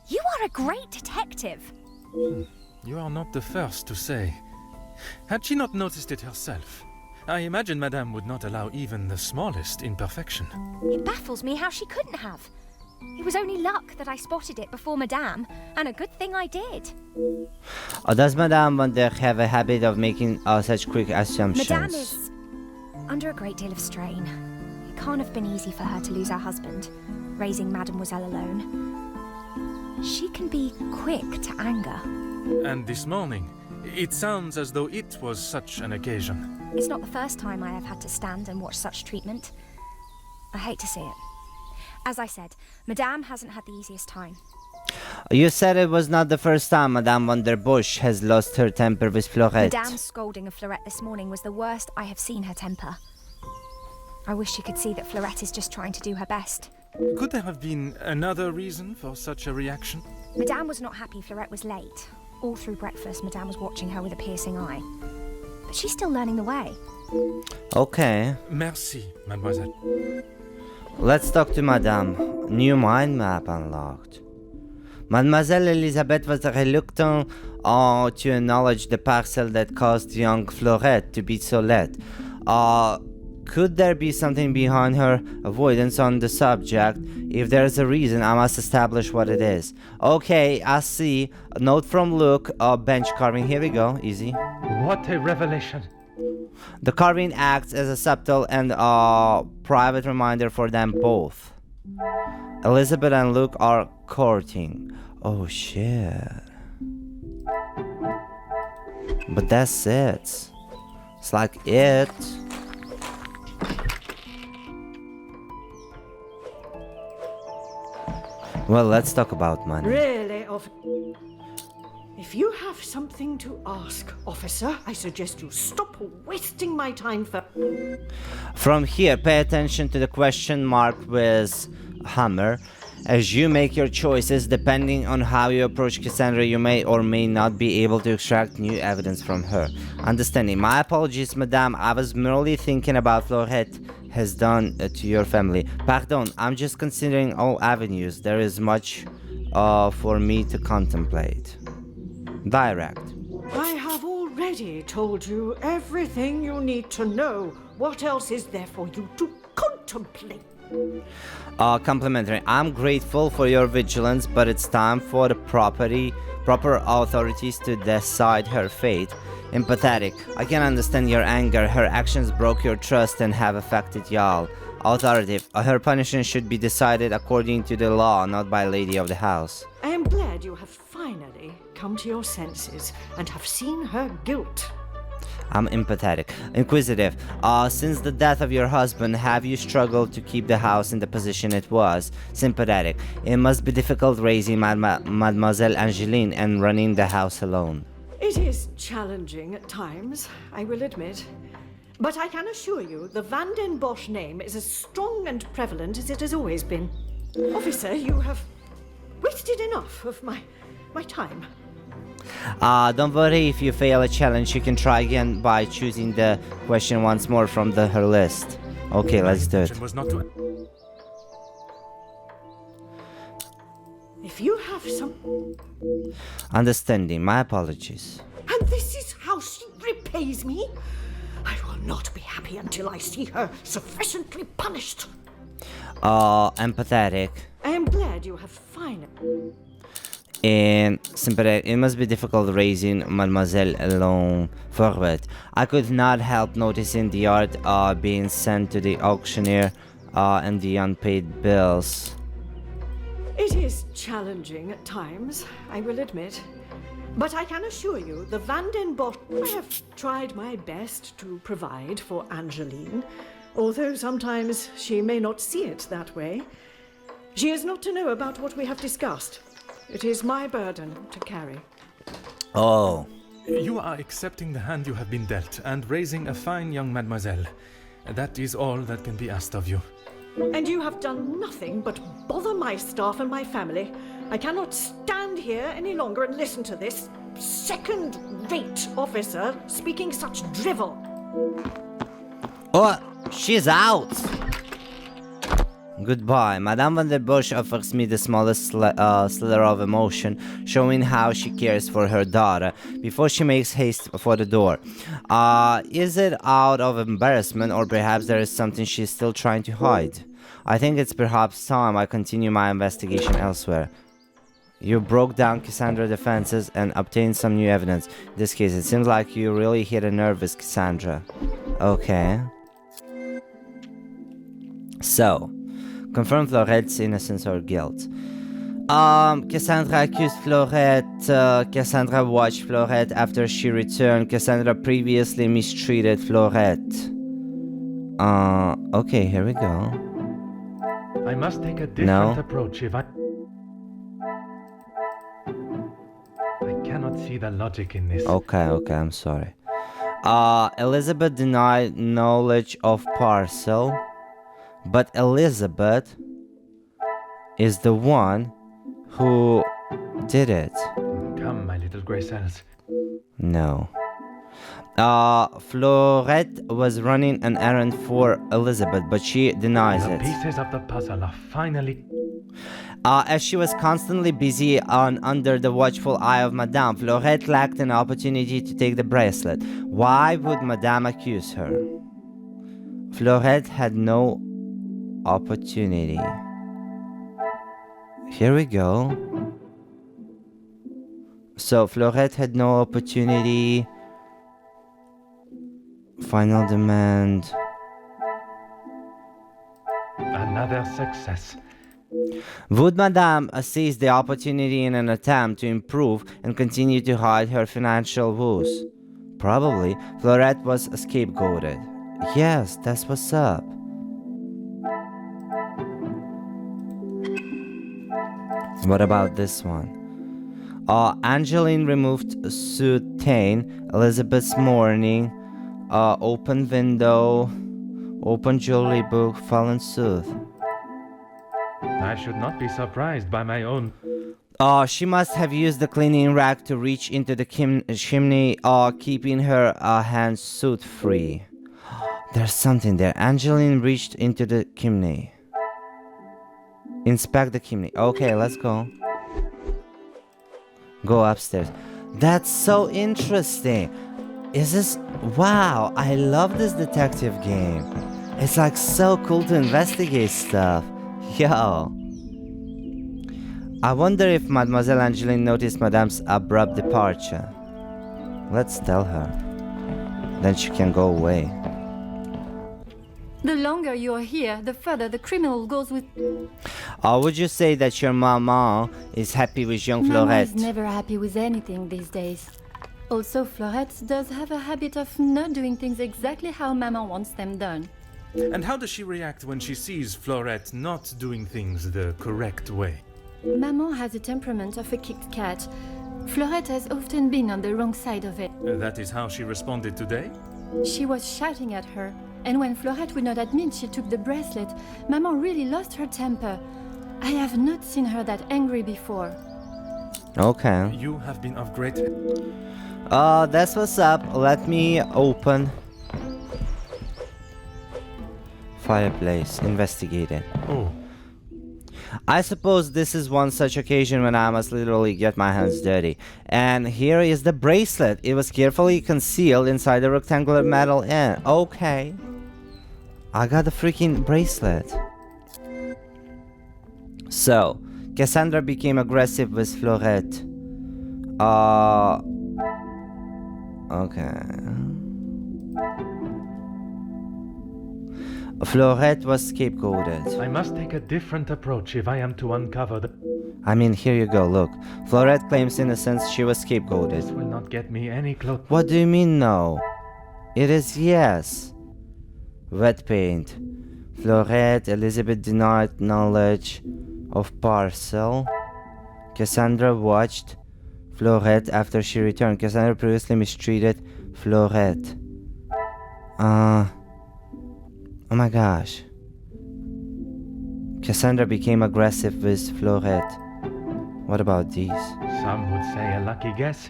You are a great detective. You are not the first to say. Had she not noticed it herself, I imagine Madame would not allow even the smallest imperfection. It baffles me how she couldn't have. It was only luck that I spotted it before Madame, and a good thing I did. Does Madame Vande have a habit of making such quick assumptions? Madame is under a great deal of strain. It can't have been easy for her to lose her husband, raising Mademoiselle alone. She can be quick to anger. And this morning, it sounds as though it was such an occasion. It's not the first time I have had to stand and watch such treatment. I hate to see it. As I said, Madame hasn't had the easiest time. You said it was not the first time Madame van der Busch has lost her temper with Floret. Madame's scolding of Floret this morning was the worst I have seen her temper. I wish you could see that Floret is just trying to do her best. Could there have been another reason for such a reaction? Madame was not happy Floret was late. All through breakfast, Madame was watching her with a piercing eye. But she's still learning the way. Okay. Merci, mademoiselle. Let's talk to Madame. New mind map unlocked. Mademoiselle Elizabeth was reluctant to acknowledge the parcel that caused young Floret to be so late. Could there be something behind her avoidance on the subject? If there's a reason, I must establish what it is. Okay, I see. A note from Luke, bench carving. Here we go, easy. What a revelation! The carving acts as a subtle and private reminder for them both. Elizabeth and Luke are courting. Oh shit. But that's it. It's like it. Well, let's talk about money. Really, if you have something to ask, officer, I suggest you stop wasting my time for... From here, pay attention to the question mark with hammer. As you make your choices, depending on how you approach Cassandra, you may or may not be able to extract new evidence from her. Understanding. My apologies, madame. I was merely thinking about Floret has done to your family. Pardon, I'm just considering all avenues. There is much for me to contemplate. Direct. I have already told you everything you need to know. What else is there for you to contemplate. Complimentary. I'm grateful for your vigilance, but it's time for the proper authorities to decide her fate. Empathetic. I can understand your anger. Her actions broke your trust and have affected y'all. Authoritative. Her punishment should be decided according to the law, not by lady of the house. I am glad you have finally come to your senses and have seen her guilt. I'm empathetic. Inquisitive. Since the death of your husband, have you struggled to keep the house in the position it was? Sympathetic. It must be difficult raising Mademoiselle Angeline and running the house alone. It is challenging at times, I will admit. But I can assure you, the Vande name is as strong and prevalent as it has always been. Officer, you have wasted enough of my time. Don't worry, if you fail a challenge, you can try again by choosing the question once more from her list. Okay, let's do it. Was not to... If you have some... Understanding, my apologies. And this is how she repays me? I will not be happy until I see her sufficiently punished. Empathetic. I am glad you have finally... And sympathetic. It must be difficult raising Mademoiselle alone. Floret. I could not help noticing the art being sent to the auctioneer and the unpaid bills. It is challenging at times, I will admit. But I can assure you, the Vande I have tried my best to provide for Angeline, although sometimes she may not see it that way. She is not to know about what we have discussed. It is my burden to carry. Oh. You are accepting the hand you have been dealt and raising a fine young mademoiselle. That is all that can be asked of you. And you have done nothing but bother my staff and my family. I cannot stand here any longer and listen to this second-rate officer speaking such drivel. Oh, she's out! Goodbye. Madame van der Bush offers me the smallest slither of emotion, showing how she cares for her daughter, before she makes haste for the door. Is it out of embarrassment, or perhaps there is something she's still trying to hide? I think it's perhaps time I continue my investigation elsewhere. You broke down Cassandra's defenses and obtained some new evidence. In this case, it seems like you really hit a nerve with Cassandra. Okay. So, confirm Floret's innocence or guilt. Cassandra accused Floret. Cassandra watched Floret after she returned. Cassandra previously mistreated Floret. Okay, here we go. I must take a different approach if I cannot see the logic in this. Okay, I'm sorry. Elizabeth denied knowledge of parcel, but Elizabeth is the one who did it. Come, my little grey cells. No. Floret was running an errand for Elizabeth, but she denies The it. pieces of the puzzle are finally... As she was constantly busy under the watchful eye of Madame, Floret lacked an opportunity to take the bracelet. Why would Madame accuse her? Floret had no opportunity. Here we go. So Floret had no opportunity. Final demand. Another success. Would Madame seize the opportunity in an attempt to improve and continue to hide her financial woes? Probably. Floret was scapegoated. Yes, that's what's up. What about this one? Angeline removed soutane, Elizabeth's mourning, open window, open jewelry book, fallen soothe. I should not be surprised by my own... She must have used the cleaning rack to reach into the chimney, keeping her hands soot-free. There's something there. Angeline reached into the chimney. Inspect the chimney. Okay, let's go. Go upstairs. That's so interesting. Is this... Wow, I love this detective game. It's like so cool to investigate stuff. Yo. I wonder if Mademoiselle Angeline noticed Madame's abrupt departure. Let's tell her. Then she can go away. The longer you are here, the further the criminal goes with... Would you say that your mama is happy with young Mama Floret? is never happy with anything these days. Also, Floret does have a habit of not doing things exactly how Mama wants them done. And how does she react when she sees Floret not doing things the correct way? Maman has the temperament of a kicked cat. Floret has often been on the wrong side of it. That is how she responded today? She was shouting at her, and when Floret would not admit she took the bracelet, Maman really lost her temper. I have not seen her that angry before. Okay. You have been of great... That's what's up. Let me open. Fireplace. Investigate it. Oh. I suppose this is one such occasion when I must literally get my hands dirty. And here is the bracelet. It was carefully concealed inside the rectangular metal end. Okay. I got the freaking bracelet. So, Cassandra became aggressive with Floret. Okay. Floret was scapegoated. I must take a different approach if I am to uncover the... I mean, here you go, look. Floret claims innocence, she was This scapegoated. will not get me any close. What do you mean, no? It is yes. Wet paint. Floret, Elizabeth denied knowledge of parcel. Cassandra watched Floret after she returned. Cassandra previously mistreated Floret. Oh my gosh. Cassandra became aggressive with Floret. What about these? Some would say a lucky guess.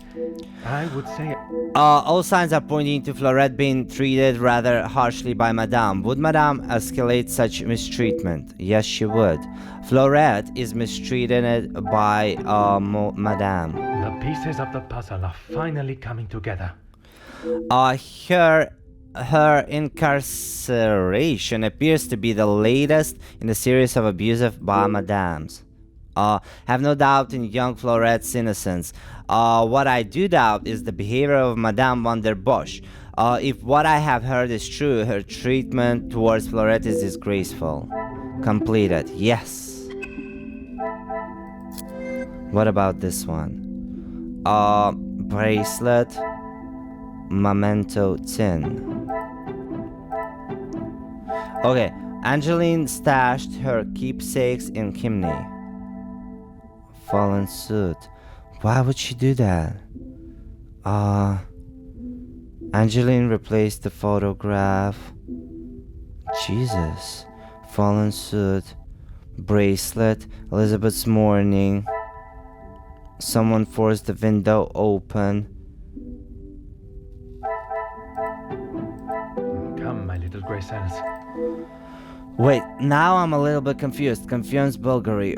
I would say... All signs are pointing to Floret being treated rather harshly by Madame. Would Madame escalate such mistreatment? Yes, she would. Floret is mistreated by Madame. The pieces of the puzzle are finally coming together. Her incarceration appears to be the latest in the series of abuses by Madames. Have no doubt in young Floret's innocence. What I do doubt is the behavior of Madame Vande. If what I have heard is true, her treatment towards Floret is disgraceful. Completed. Yes. What about this one? Bracelet. Memento tin. Okay, Angeline stashed her keepsakes in chimney. Fallen suit. Why would she do that? Angeline replaced the photograph. Jesus. Fallen suit. Bracelet. Elizabeth's mourning. Someone forced the window open. Come, my little Grey Cells. Wait, now I'm a little bit confused. Confused Bulgari.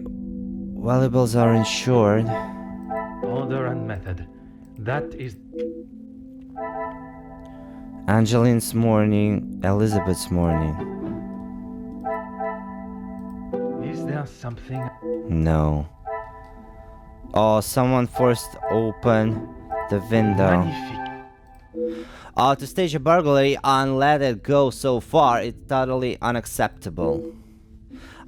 Valuables are insured. Order and method. That is... Angeline's mourning, Elizabeth's mourning. Is there something... No. Oh, someone forced open the window. Magnifique. To stage a burglary and let it go so far, it's totally unacceptable.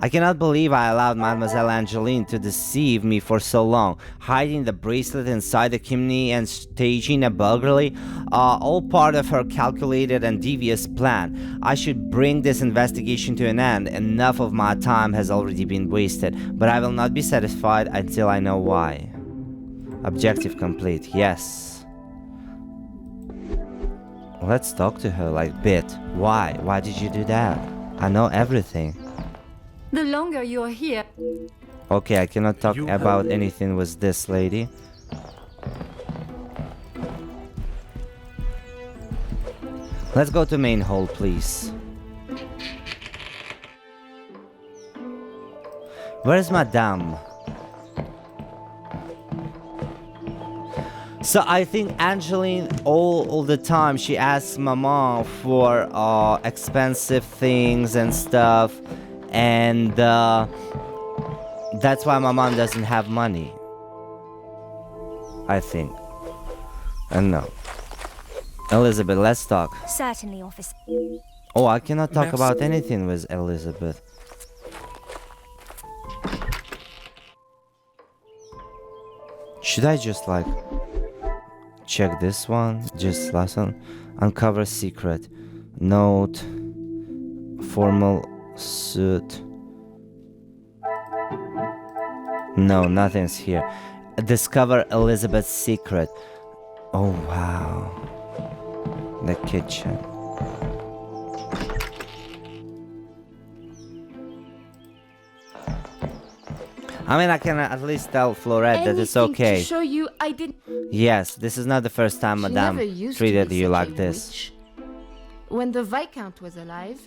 I cannot believe I allowed Mademoiselle Angeline to deceive me for so long, hiding the bracelet inside the chimney and staging a burglary, all part of her calculated and devious plan. I should bring this investigation to an end. Enough of my time has already been wasted, but I will not be satisfied until I know why. Objective complete, yes. Let's talk to her like bit. Why? Why did you do that? I know everything. The longer you are here... Okay, I cannot talk about anything with this lady. Let's go to main hall, please. Where is Madame? So I think Angeline all the time she asks Mama for expensive things and stuff, and that's why my mom doesn't have money. I think. I don't know. Elizabeth, let's talk. Certainly, officer. Oh, I cannot talk Merci. about anything with Elizabeth. Should I just like check this one? Just last one. Uncover secret. Note. Formal suit. No, nothing's here. Discover Elizabeth's secret. Oh wow. The kitchen. I mean, I can at least tell Floret that it's Anything okay. to show you I didn't. Yes, this is not the first time She Madame never used to treated be you such like a this. witch. When the Viscount was alive,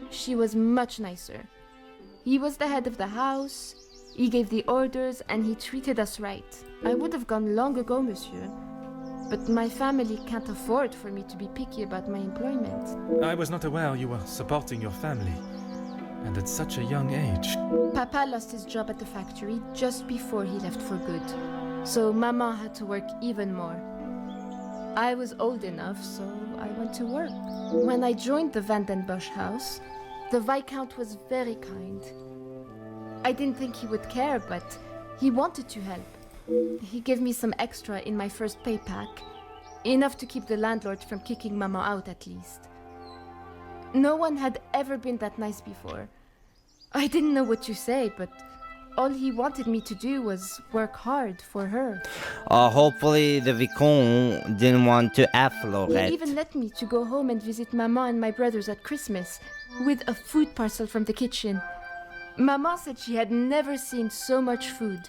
she was much nicer. He was the head of the house, he gave the orders, and he treated us right. I would have gone long ago, monsieur. But my family can't afford for me to be picky about my employment. I was not aware you were supporting your family. And at such a young age. Papa lost his job at the factory just before he left for good. So Mama had to work even more. I was old enough, so I went to work. When I joined the Vande house, the Viscount was very kind. I didn't think he would care, but he wanted to help. He gave me some extra in my first pay pack, enough to keep the landlord from kicking Mama out at least. No one had ever been that nice before. I didn't know what to say, but all he wanted me to do was work hard for her. Hopefully the Vicomte didn't want to F He Floret. even let me to go home and visit Mama and my brothers at Christmas with a food parcel from the kitchen. Mama said she had never seen so much food.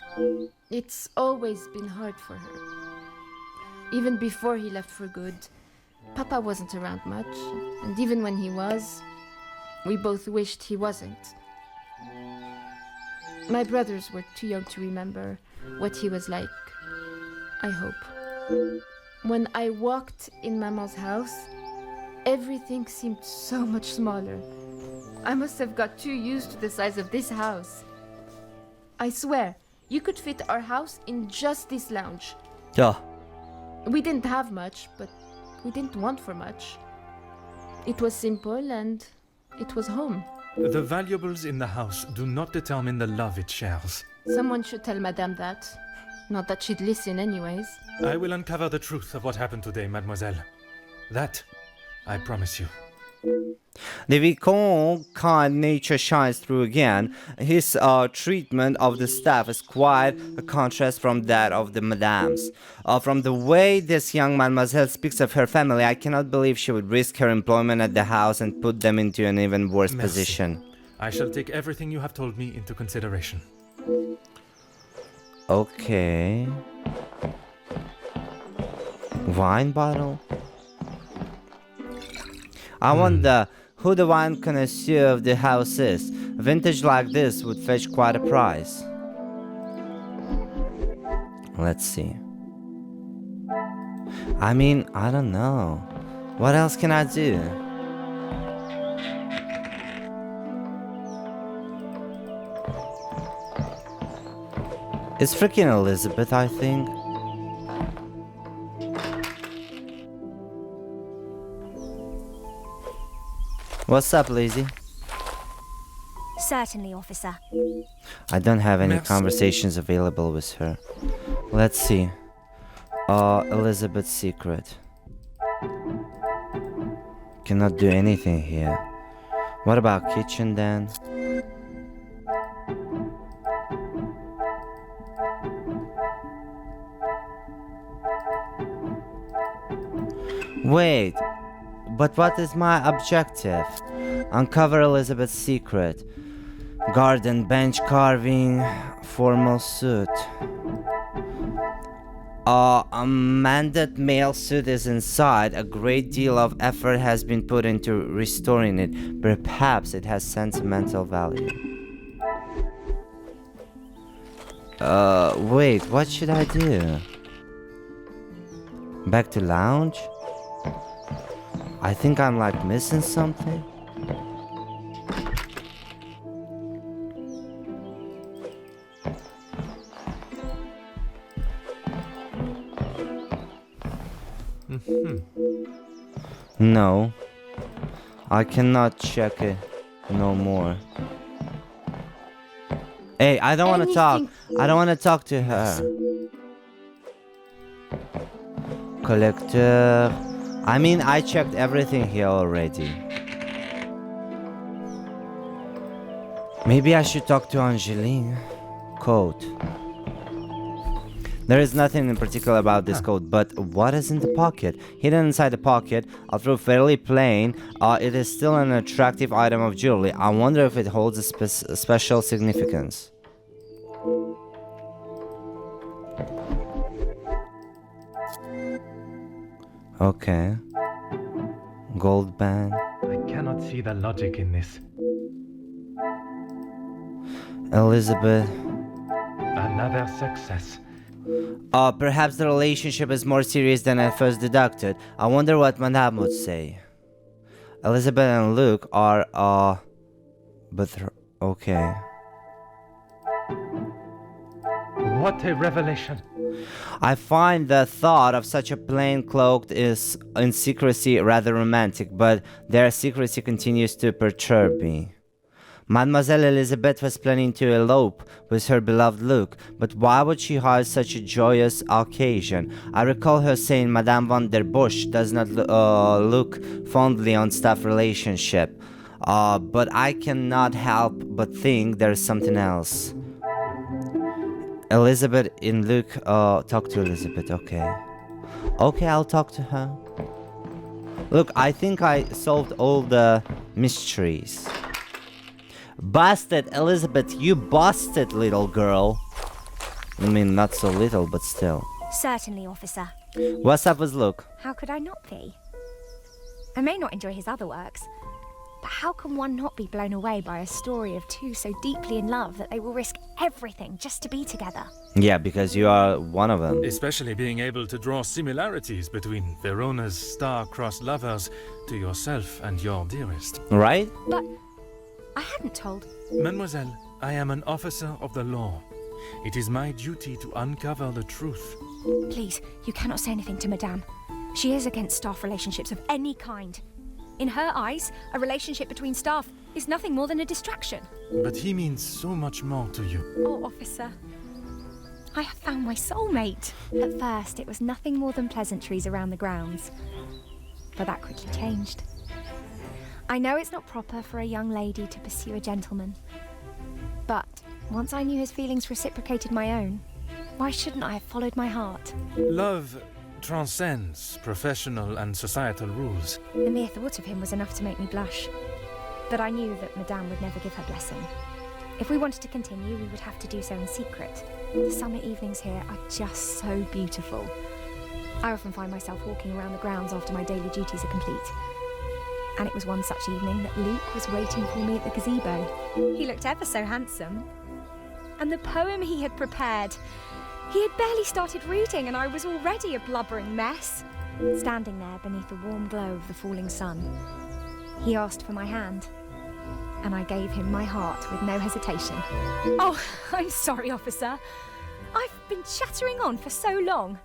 It's always been hard for her. Even before he left for good, Papa wasn't around much, and even when he was, we both wished he wasn't. My brothers were too young to remember what he was like, I hope. When I walked in Mama's house, everything seemed so much smaller. I must have got too used to the size of this house. I swear, you could fit our house in just this lounge. Yeah. We didn't have much, but we didn't want for much. It was simple and it was home. The valuables in the house do not determine the love it shares. Someone should tell Madame that. Not that she'd listen anyways. I will uncover the truth of what happened today, mademoiselle. That, I promise you. The Vicomte kind nature shines through again. His treatment of the staff is quite a contrast from that of the madames. From the way this young mademoiselle speaks of her family, I cannot believe she would risk her employment at the house and put them into an even worse Merci. position. I shall take everything you have told me into consideration. Okay. Wine bottle? I wonder who the wine connoisseur of the house is. Vintage like this would fetch quite a price. Let's see. I mean, I don't know. What else can I do? It's freaking Elizabeth, I think. What's up, Lizzie? Certainly, officer. I don't have any Merci. conversations available with her. Let's see. Elizabeth's secret. Cannot do anything here. What about kitchen then? Wait, but what is my objective? Uncover Elizabeth's secret. Garden bench carving, formal suit. A mandate male suit is inside. A great deal of effort has been put into restoring it. Perhaps it has sentimental value. Wait, what should I do? Back to lounge? I think I'm like missing something. No. I cannot check it no more. Hey, I don't want to talk. I don't want to talk to her. Collector. I mean, I checked everything here already. Maybe I should talk to Angeline. Code. There is nothing in particular about this code, but what is in the pocket? Hidden inside the pocket, although fairly plain, it is still an attractive item of jewelry. I wonder if it holds a special significance. Okay. Gold band. I cannot see the logic in this. Elizabeth. Another success. Perhaps the relationship is more serious than I first deducted. I wonder what Madame would say. Elizabeth and Luke are, okay. What a revelation! I find the thought of such a plain cloaked is in secrecy rather romantic, but their secrecy continues to perturb me. Mademoiselle Elizabeth was planning to elope with her beloved Luke, but why would she hide such a joyous occasion? I recall her saying Madame Van der Busch does not look fondly on staff relationship, but I cannot help but think there is something else. Elizabeth and Luke, talk to Elizabeth, okay. Okay, I'll talk to her. Look, I think I solved all the mysteries. Busted, Elizabeth, you busted, little girl. I mean, not so little, but still. Certainly, officer. What's up with Luke? How could I not be? I may not enjoy his other works, but how can one not be blown away by a story of two so deeply in love that they will risk everything just to be together? Yeah, because you are one of them. Especially being able to draw similarities between Verona's star-crossed lovers to yourself and your dearest. Right? But I hadn't told. Mademoiselle, I am an officer of the law. It is my duty to uncover the truth. Please, you cannot say anything to Madame. She is against staff relationships of any kind. In her eyes, a relationship between staff is nothing more than a distraction. But he means so much more to you. Oh, officer. I have found my soulmate. At first, it was nothing more than pleasantries around the grounds. But that quickly changed. I know it's not proper for a young lady to pursue a gentleman. But once I knew his feelings reciprocated my own, why shouldn't I have followed my heart? Love transcends professional and societal rules. The mere thought of him was enough to make me blush. But I knew that Madame would never give her blessing. If we wanted to continue, we would have to do so in secret. The summer evenings here are just so beautiful. I often find myself walking around the grounds after my daily duties are complete. And it was one such evening that Luke was waiting for me at the gazebo. He looked ever so handsome. And the poem he had prepared, he had barely started reading and I was already a blubbering mess. Standing there beneath the warm glow of the falling sun, he asked for my hand. And I gave him my heart with no hesitation. Oh, I'm sorry, officer. I've been chattering on for so long.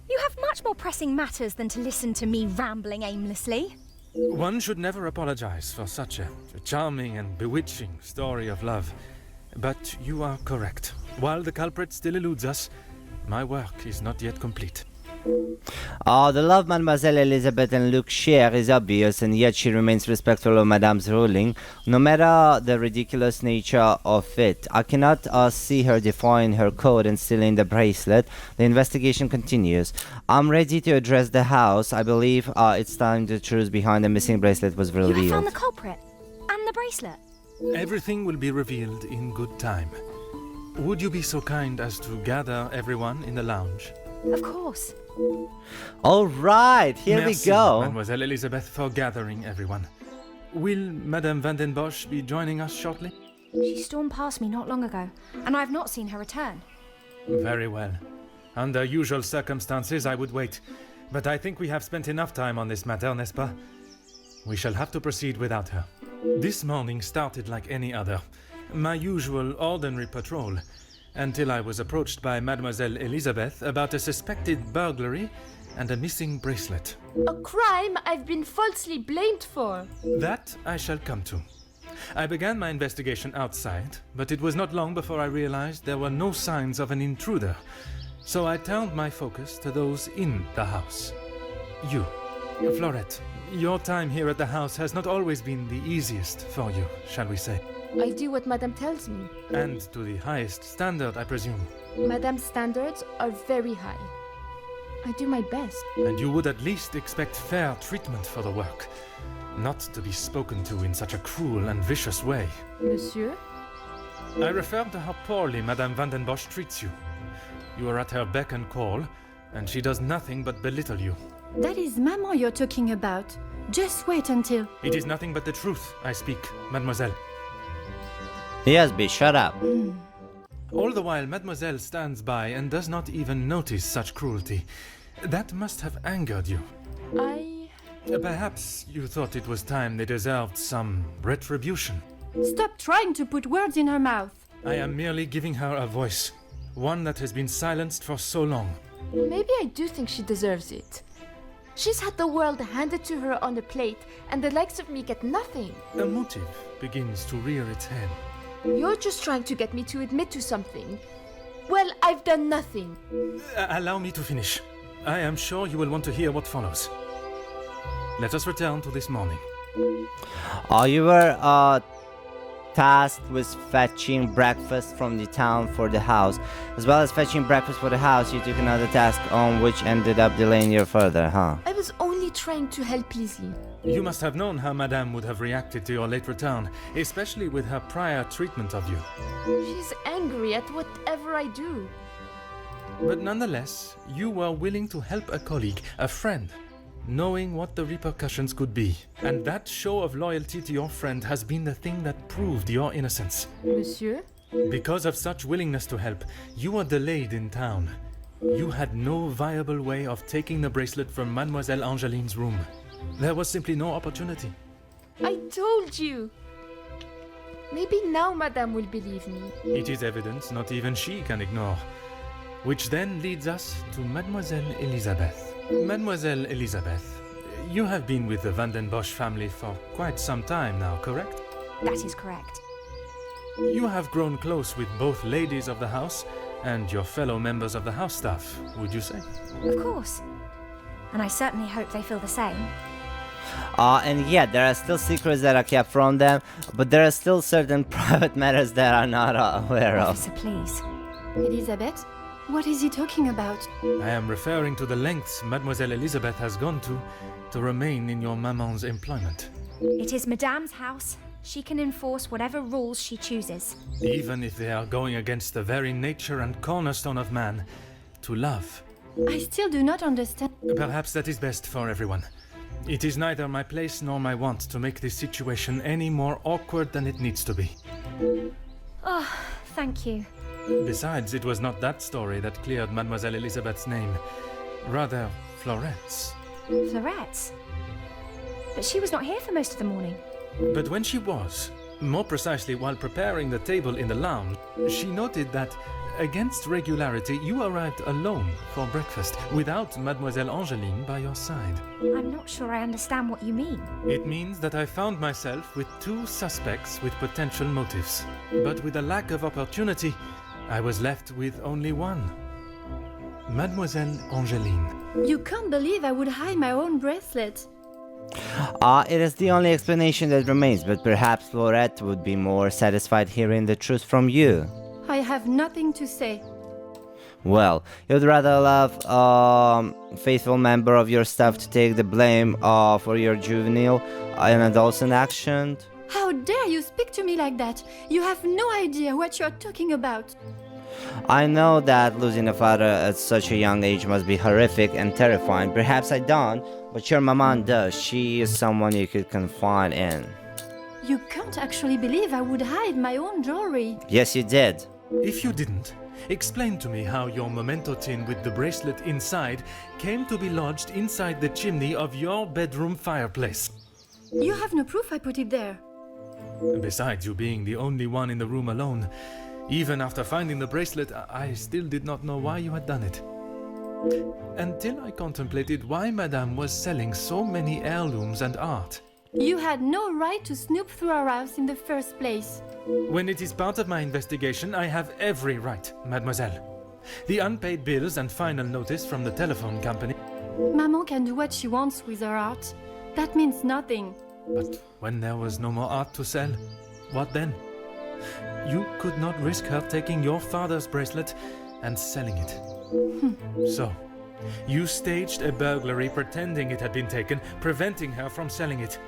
You have much more pressing matters than to listen to me rambling aimlessly. One should never apologize for such a charming and bewitching story of love. But you are correct. While the culprit still eludes us, my work is not yet complete. The love Mademoiselle Elizabeth and Luke share is obvious, and yet she remains respectful of Madame's ruling, no matter the ridiculous nature of it. I cannot see her defying her code and stealing the bracelet. The investigation continues. I'm ready to address the house. I believe it's time the truth behind the missing bracelet was revealed. You have found the culprit and the bracelet. Everything will be revealed in good time. Would you be so kind as to gather everyone in the lounge? Of course. All right, here Merci, we go. Mademoiselle Elizabeth, for gathering everyone. Will Madame Vande Bosch be joining us shortly? She stormed past me not long ago, and I have not seen her return. Very well. Under usual circumstances, I would wait. but I think we have spent enough time on this matter, n'est-ce pas? We shall have to proceed without her. This morning started like any other. My usual ordinary patrol, until I was approached by Mademoiselle Elizabeth about a suspected burglary and a missing bracelet. A crime I've been falsely blamed for. That I shall come to. I began my investigation outside, but it was not long before I realized there were no signs of an intruder. So I turned my focus to those in the house. You, Floret, your time here at the house has not always been the easiest for you, shall we say. I do what Madame tells me. And to the highest standard, I presume. Madame's standards are very high. I do my best. And you would at least expect fair treatment for the work, not to be spoken to in such a cruel and vicious way. Monsieur? I refer to how poorly Madame Vande treats you. You are at her beck and call, and she does nothing but belittle you. That is Maman you're talking about. Just wait until... It is nothing but the truth I speak, mademoiselle. Yes, B, shut up. All the while, mademoiselle stands by and does not even notice such cruelty. That must have angered you. Perhaps you thought it was time they deserved some retribution. Stop trying to put words in her mouth. I am merely giving her a voice, one that has been silenced for so long. Maybe I do think she deserves it. She's had the world handed to her on a plate, and the likes of me get nothing. A motive begins to rear its head. You're just trying to get me to admit to something. Well, I've done nothing. Allow me to finish. I am sure you will want to hear what follows. Let us return to this morning. You were tasked with fetching breakfast from the town for the house. As well as fetching breakfast for the house, you took another task on which ended up delaying you further, huh? I was only trying to help Lizzie. You must have known how Madame would have reacted to your late return, especially with her prior treatment of you. She's angry at whatever I do. But nonetheless, you were willing to help a colleague, a friend, knowing what the repercussions could be. And that show of loyalty to your friend has been the thing that proved your innocence. Monsieur? Because of such willingness to help, you were delayed in town. You had no viable way of taking the bracelet from Mademoiselle Angeline's room. There was simply no opportunity. I told you! Maybe now Madame will believe me. It is evidence not even she can ignore. Which then leads us to Mademoiselle Elizabeth. Mademoiselle Elizabeth, you have been with the Vande family for quite some time now, correct? That is correct. You have grown close with both ladies of the house and your fellow members of the house staff, would you say? Of course. And I certainly hope they feel the same. And yet, there are still secrets that are kept from them, but there are still certain private matters that are not aware of. Officer, please. Elizabeth? What is he talking about? I am referring to the lengths Mademoiselle Elizabeth has gone to remain in your maman's employment. It is Madame's house. She can enforce whatever rules she chooses. Even if they are going against the very nature and cornerstone of man, to love. I still do not understand. Perhaps that is best for everyone. It is neither my place nor my want to make this situation any more awkward than it needs to be. Oh, thank you. Besides, it was not that story that cleared Mademoiselle Elizabeth's name. Rather, Floret's. Floret's? But she was not here for most of the morning. But when she was, more precisely while preparing the table in the lounge, she noted that, against regularity, you arrived alone for breakfast, without Mademoiselle Angeline by your side. I'm not sure I understand what you mean. It means that I found myself with two suspects with potential motives. But with a lack of opportunity, I was left with only one. Mademoiselle Angeline. You can't believe I would hide my own bracelet. It is the only explanation that remains, but perhaps Floret would be more satisfied hearing the truth from you. I have nothing to say. Well, you'd rather love a faithful member of your staff to take the blame for your juvenile and adolescent action? How dare you speak to me like that? You have no idea what you're talking about. I know that losing a father at such a young age must be horrific and terrifying. Perhaps I don't, but your maman does. She is someone you could confide in. You can't actually believe I would hide my own jewelry. Yes, you did. If you didn't, explain to me how your memento tin with the bracelet inside came to be lodged inside the chimney of your bedroom fireplace. You have no proof I put it there. Besides you being the only one in the room alone, even after finding the bracelet, I still did not know why you had done it. Until I contemplated why Madame was selling so many heirlooms and art. You had no right to snoop through our house in the first place. When it is part of my investigation, I have every right, mademoiselle. The unpaid bills and final notice from the telephone company. Maman can do what she wants with her art. That means nothing. But when there was no more art to sell, what then? You could not risk her taking your father's bracelet and selling it. So, you staged a burglary pretending it had been taken, preventing her from selling it.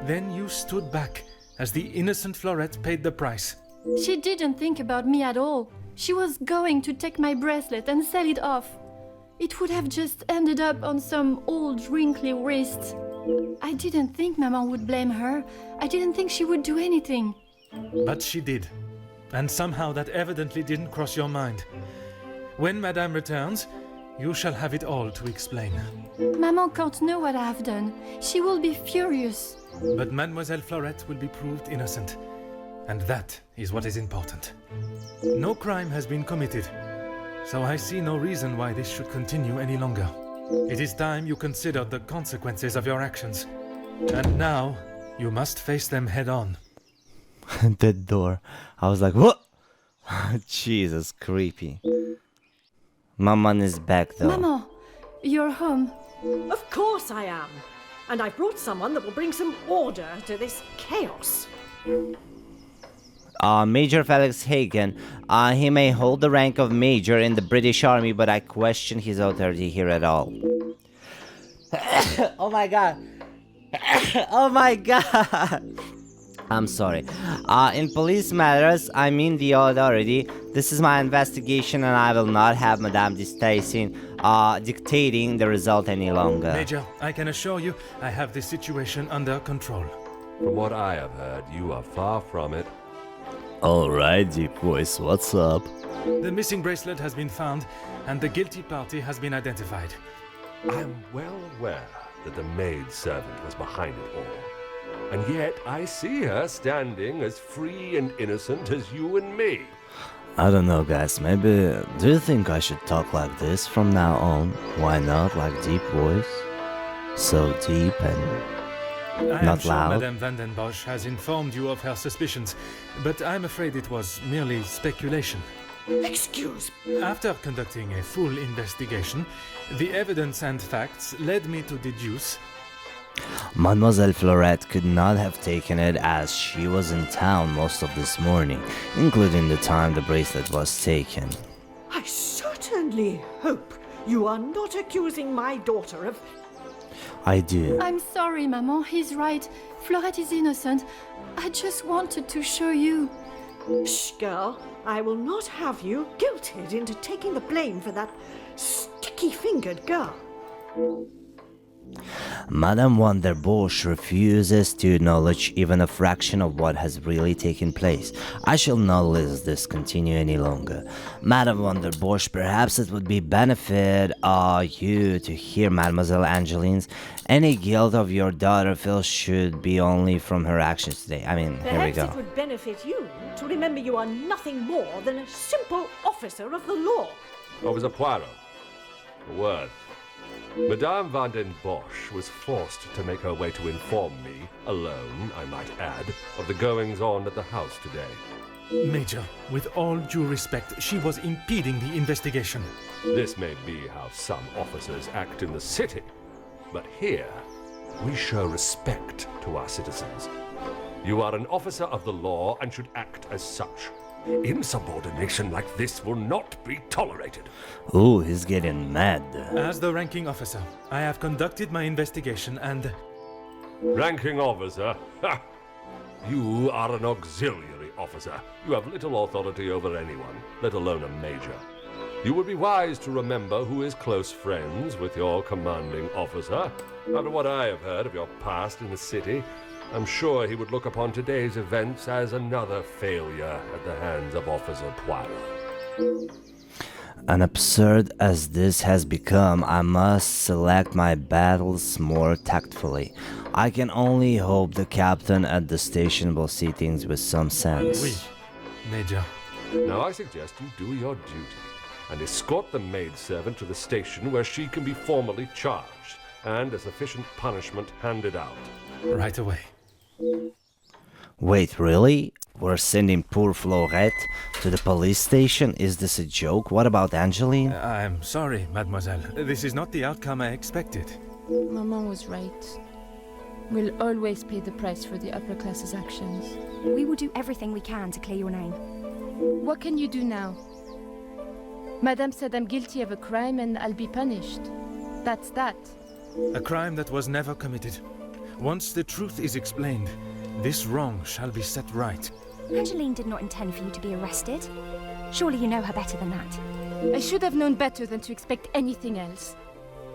Then you stood back as the innocent Floret paid the price. She didn't think about me at all. She was going to take my bracelet and sell it off. It would have just ended up on some old wrinkly wrist. I didn't think Maman would blame her. I didn't think she would do anything. But she did. And somehow that evidently didn't cross your mind. When Madame returns, you shall have it all to explain. Maman can't know what I have done. She will be furious. But Mademoiselle Floret will be proved innocent. And that is what is important. No crime has been committed, so I see no reason why this should continue any longer. It is time you considered the consequences of your actions. And now, you must face them head on. The door. I was like, what? Jesus, creepy. Maman is back though. Maman, you're home. Of course I am. And I've brought someone that will bring some order to this chaos. Major Felix Hagen. He may hold the rank of major in the British Army, but I question his authority here at all. Oh my god. Oh my god. I'm sorry. In police matters, I mean the authority. This is my investigation and I will not have Madame Distacing dictating the result any longer. Major, I can assure you, I have this situation under control. From what I have heard, you are far from it. Alright, deep voice, what's up? The missing bracelet has been found, and the guilty party has been identified. I am well aware that the maidservant was behind it all. And yet I see her standing as free and innocent as you and me. I don't know, guys, maybe... Do you think I should talk like this from now on? Why not, like deep voice? So deep and... I am not sure loud. Madame Vande has informed you of her suspicions, but I'm afraid it was merely speculation. Excuse me. After conducting a full investigation, the evidence and facts led me to deduce... Mademoiselle Floret could not have taken it as she was in town most of this morning, including the time the bracelet was taken. I certainly hope you are not accusing my daughter of... I do. I'm sorry, Maman. He's right. Floret is innocent. I just wanted to show you. Shh, girl. I will not have you guilted into taking the blame for that sticky-fingered girl. Madame Van der Bosch refuses to acknowledge even a fraction of what has really taken place. I shall not let this continue any longer. Madame Van der Bosch, perhaps it would be benefit you to hear Mademoiselle Angeline's. Any guilt of your daughter feels should be only from her actions today. I mean, here we Perhaps go. it would benefit you to remember you are nothing more than a simple officer of the law. Officer Poirot, a word. Madame Vande Bosch was forced to make her way to inform me, alone, I might add, of the goings-on at the house today. Major, with all due respect, she was impeding the investigation. This may be how some officers act in the city, but here we show respect to our citizens. You are an officer of the law and should act as such. Insubordination like this will not be tolerated. Ooh, he's getting mad. As the ranking officer, I have conducted my investigation and... Ranking officer? Ha! You are an auxiliary officer. You have little authority over anyone, let alone a major. You would be wise to remember who is close friends with your commanding officer. After what I have heard of your past in the city, I'm sure he would look upon today's events as another failure at the hands of Officer Poirot. And absurd as this has become, I must select my battles more tactfully. I can only hope the captain at the station will see things with some sense. Oui, Major. Now I suggest you do your duty and escort the maidservant to the station where she can be formally charged and a sufficient punishment handed out. Right away. Wait, really? We're sending poor Floret to the police station? Is this a joke? What about Angeline? I'm sorry, mademoiselle. This is not the outcome I expected. Maman was right. We'll always pay the price for the upper class's actions. We will do everything we can to clear your name. What can you do now? Madame said I'm guilty of a crime and I'll be punished. That's that. A crime that was never committed. Once the truth is explained, this wrong shall be set right. Angeline did not intend for you to be arrested. Surely you know her better than that. I should have known better than to expect anything else.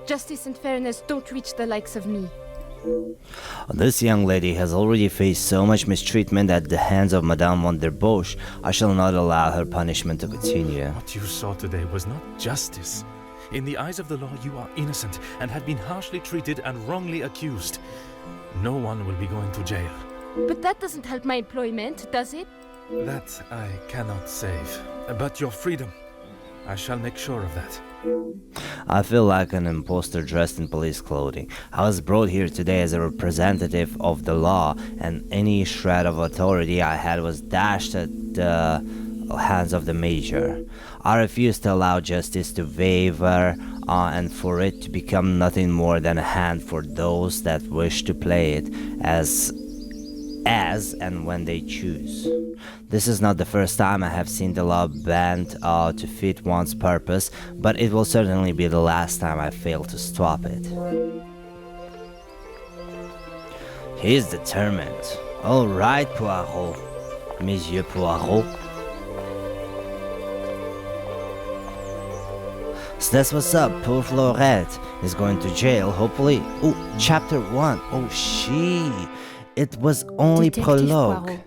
Justice and fairness don't reach the likes of me. This young lady has already faced so much mistreatment at the hands of Madame Vande. I shall not allow her punishment to continue. What you saw today was not justice. In the eyes of the law, you are innocent and have been harshly treated and wrongly accused. No one will be going to jail. But that doesn't help my employment, does it? That I cannot save. But your freedom, I shall make sure of that. I feel like an imposter dressed in police clothing. I was brought here today as a representative of the law, and any shred of authority I had was dashed at the hands of the major. I refuse to allow justice to waver and for it to become nothing more than a hand for those that wish to play it as and when they choose. This is not the first time I have seen the law bent to fit one's purpose, but it will certainly be the last time I fail to stop it. He is determined. All right, Poirot. Monsieur Poirot. So that's what's up. Poor Floret is going to jail, hopefully. Oh, chapter 1. Oh, she. It was only Detective prologue. Poirot,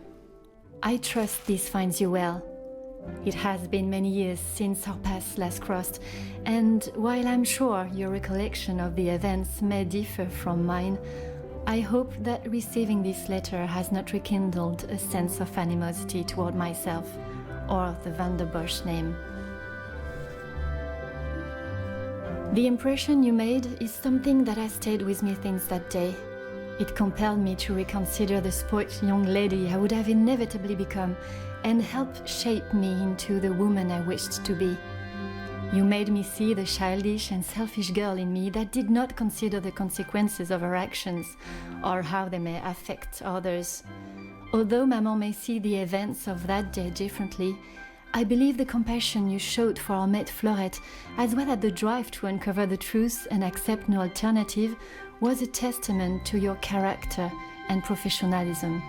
I trust this finds you well. It has been many years since our paths last crossed, and while I'm sure your recollection of the events may differ from mine, I hope that receiving this letter has not rekindled a sense of animosity toward myself or the Vande name. The impression you made is something that has stayed with me since that day. It compelled me to reconsider the spoilt young lady I would have inevitably become and helped shape me into the woman I wished to be. You made me see the childish and selfish girl in me that did not consider the consequences of her actions or how they may affect others. Although Maman may see the events of that day differently, I believe the compassion you showed for our mate Floret, as well as the drive to uncover the truth and accept no alternative, was a testament to your character and professionalism.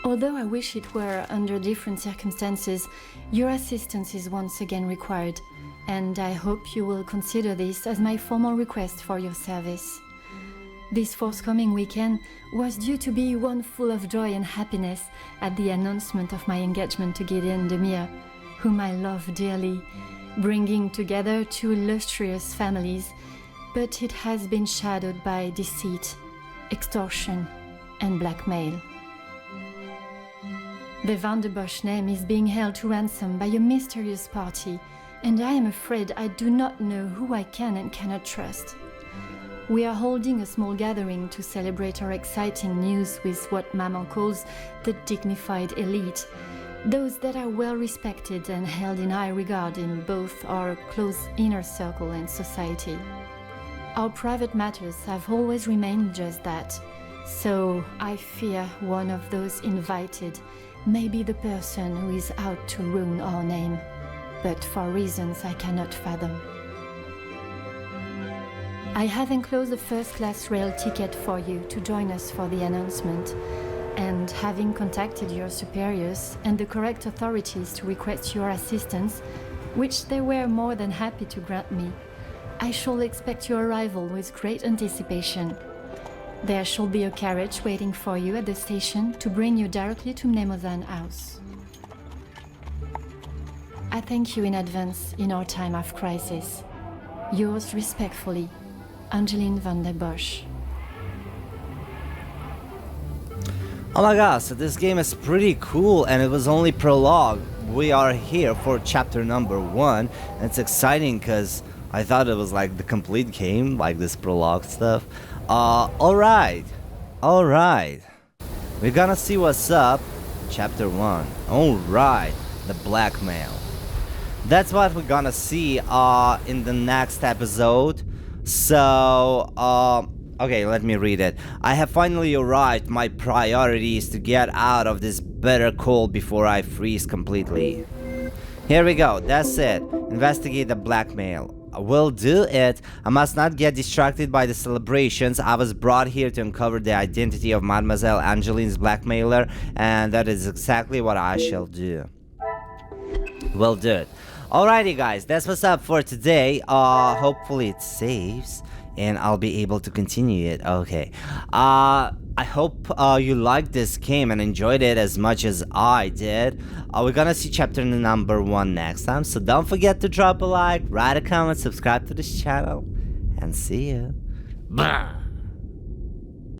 Although I wish it were under different circumstances, your assistance is once again required, and I hope you will consider this as my formal request for your service. This forthcoming weekend was due to be one full of joy and happiness at the announcement of my engagement to Gideon Demir, whom I love dearly, bringing together two illustrious families, but it has been shadowed by deceit, extortion, and blackmail. The Vande name is being held to ransom by a mysterious party, and I am afraid I do not know who I can and cannot trust. We are holding a small gathering to celebrate our exciting news with what Maman calls the dignified elite, those that are well respected and held in high regard in both our close inner circle and society. Our private matters have always remained just that, so I fear one of those invited may be the person who is out to ruin our name, but for reasons I cannot fathom. I have enclosed a first-class rail ticket for you to join us for the announcement, and having contacted your superiors and the correct authorities to request your assistance, which they were more than happy to grant me, I shall expect your arrival with great anticipation. There should be a carriage waiting for you at the station to bring you directly to Mnemosyne House. I thank you in advance in our time of crisis. Yours respectfully, Angeline Vande. Oh my god, so this game is pretty cool and it was only prologue. We are here for chapter number 1. And it's exciting because I thought it was like the complete game, like this prologue stuff. Alright. We're gonna see what's up. Chapter 1. Alright. The blackmail. That's what we're gonna see in the next episode. So, okay, let me read it. I have finally arrived. My priority is to get out of this bitter cold before I freeze completely. Here we go, that's it. Investigate the blackmail. I will do it. I must not get distracted by the celebrations. I was brought here to uncover the identity of Mademoiselle Angeline's blackmailer, and that is exactly what I shall do. Will do it. Alrighty guys, that's what's up for today. Hopefully it saves and I'll be able to continue it. Okay. I hope you liked this game and enjoyed it as much as I did. We're gonna see chapter number 1 next time, so don't forget to drop a like, write a comment, subscribe to this channel, and see you. Bye.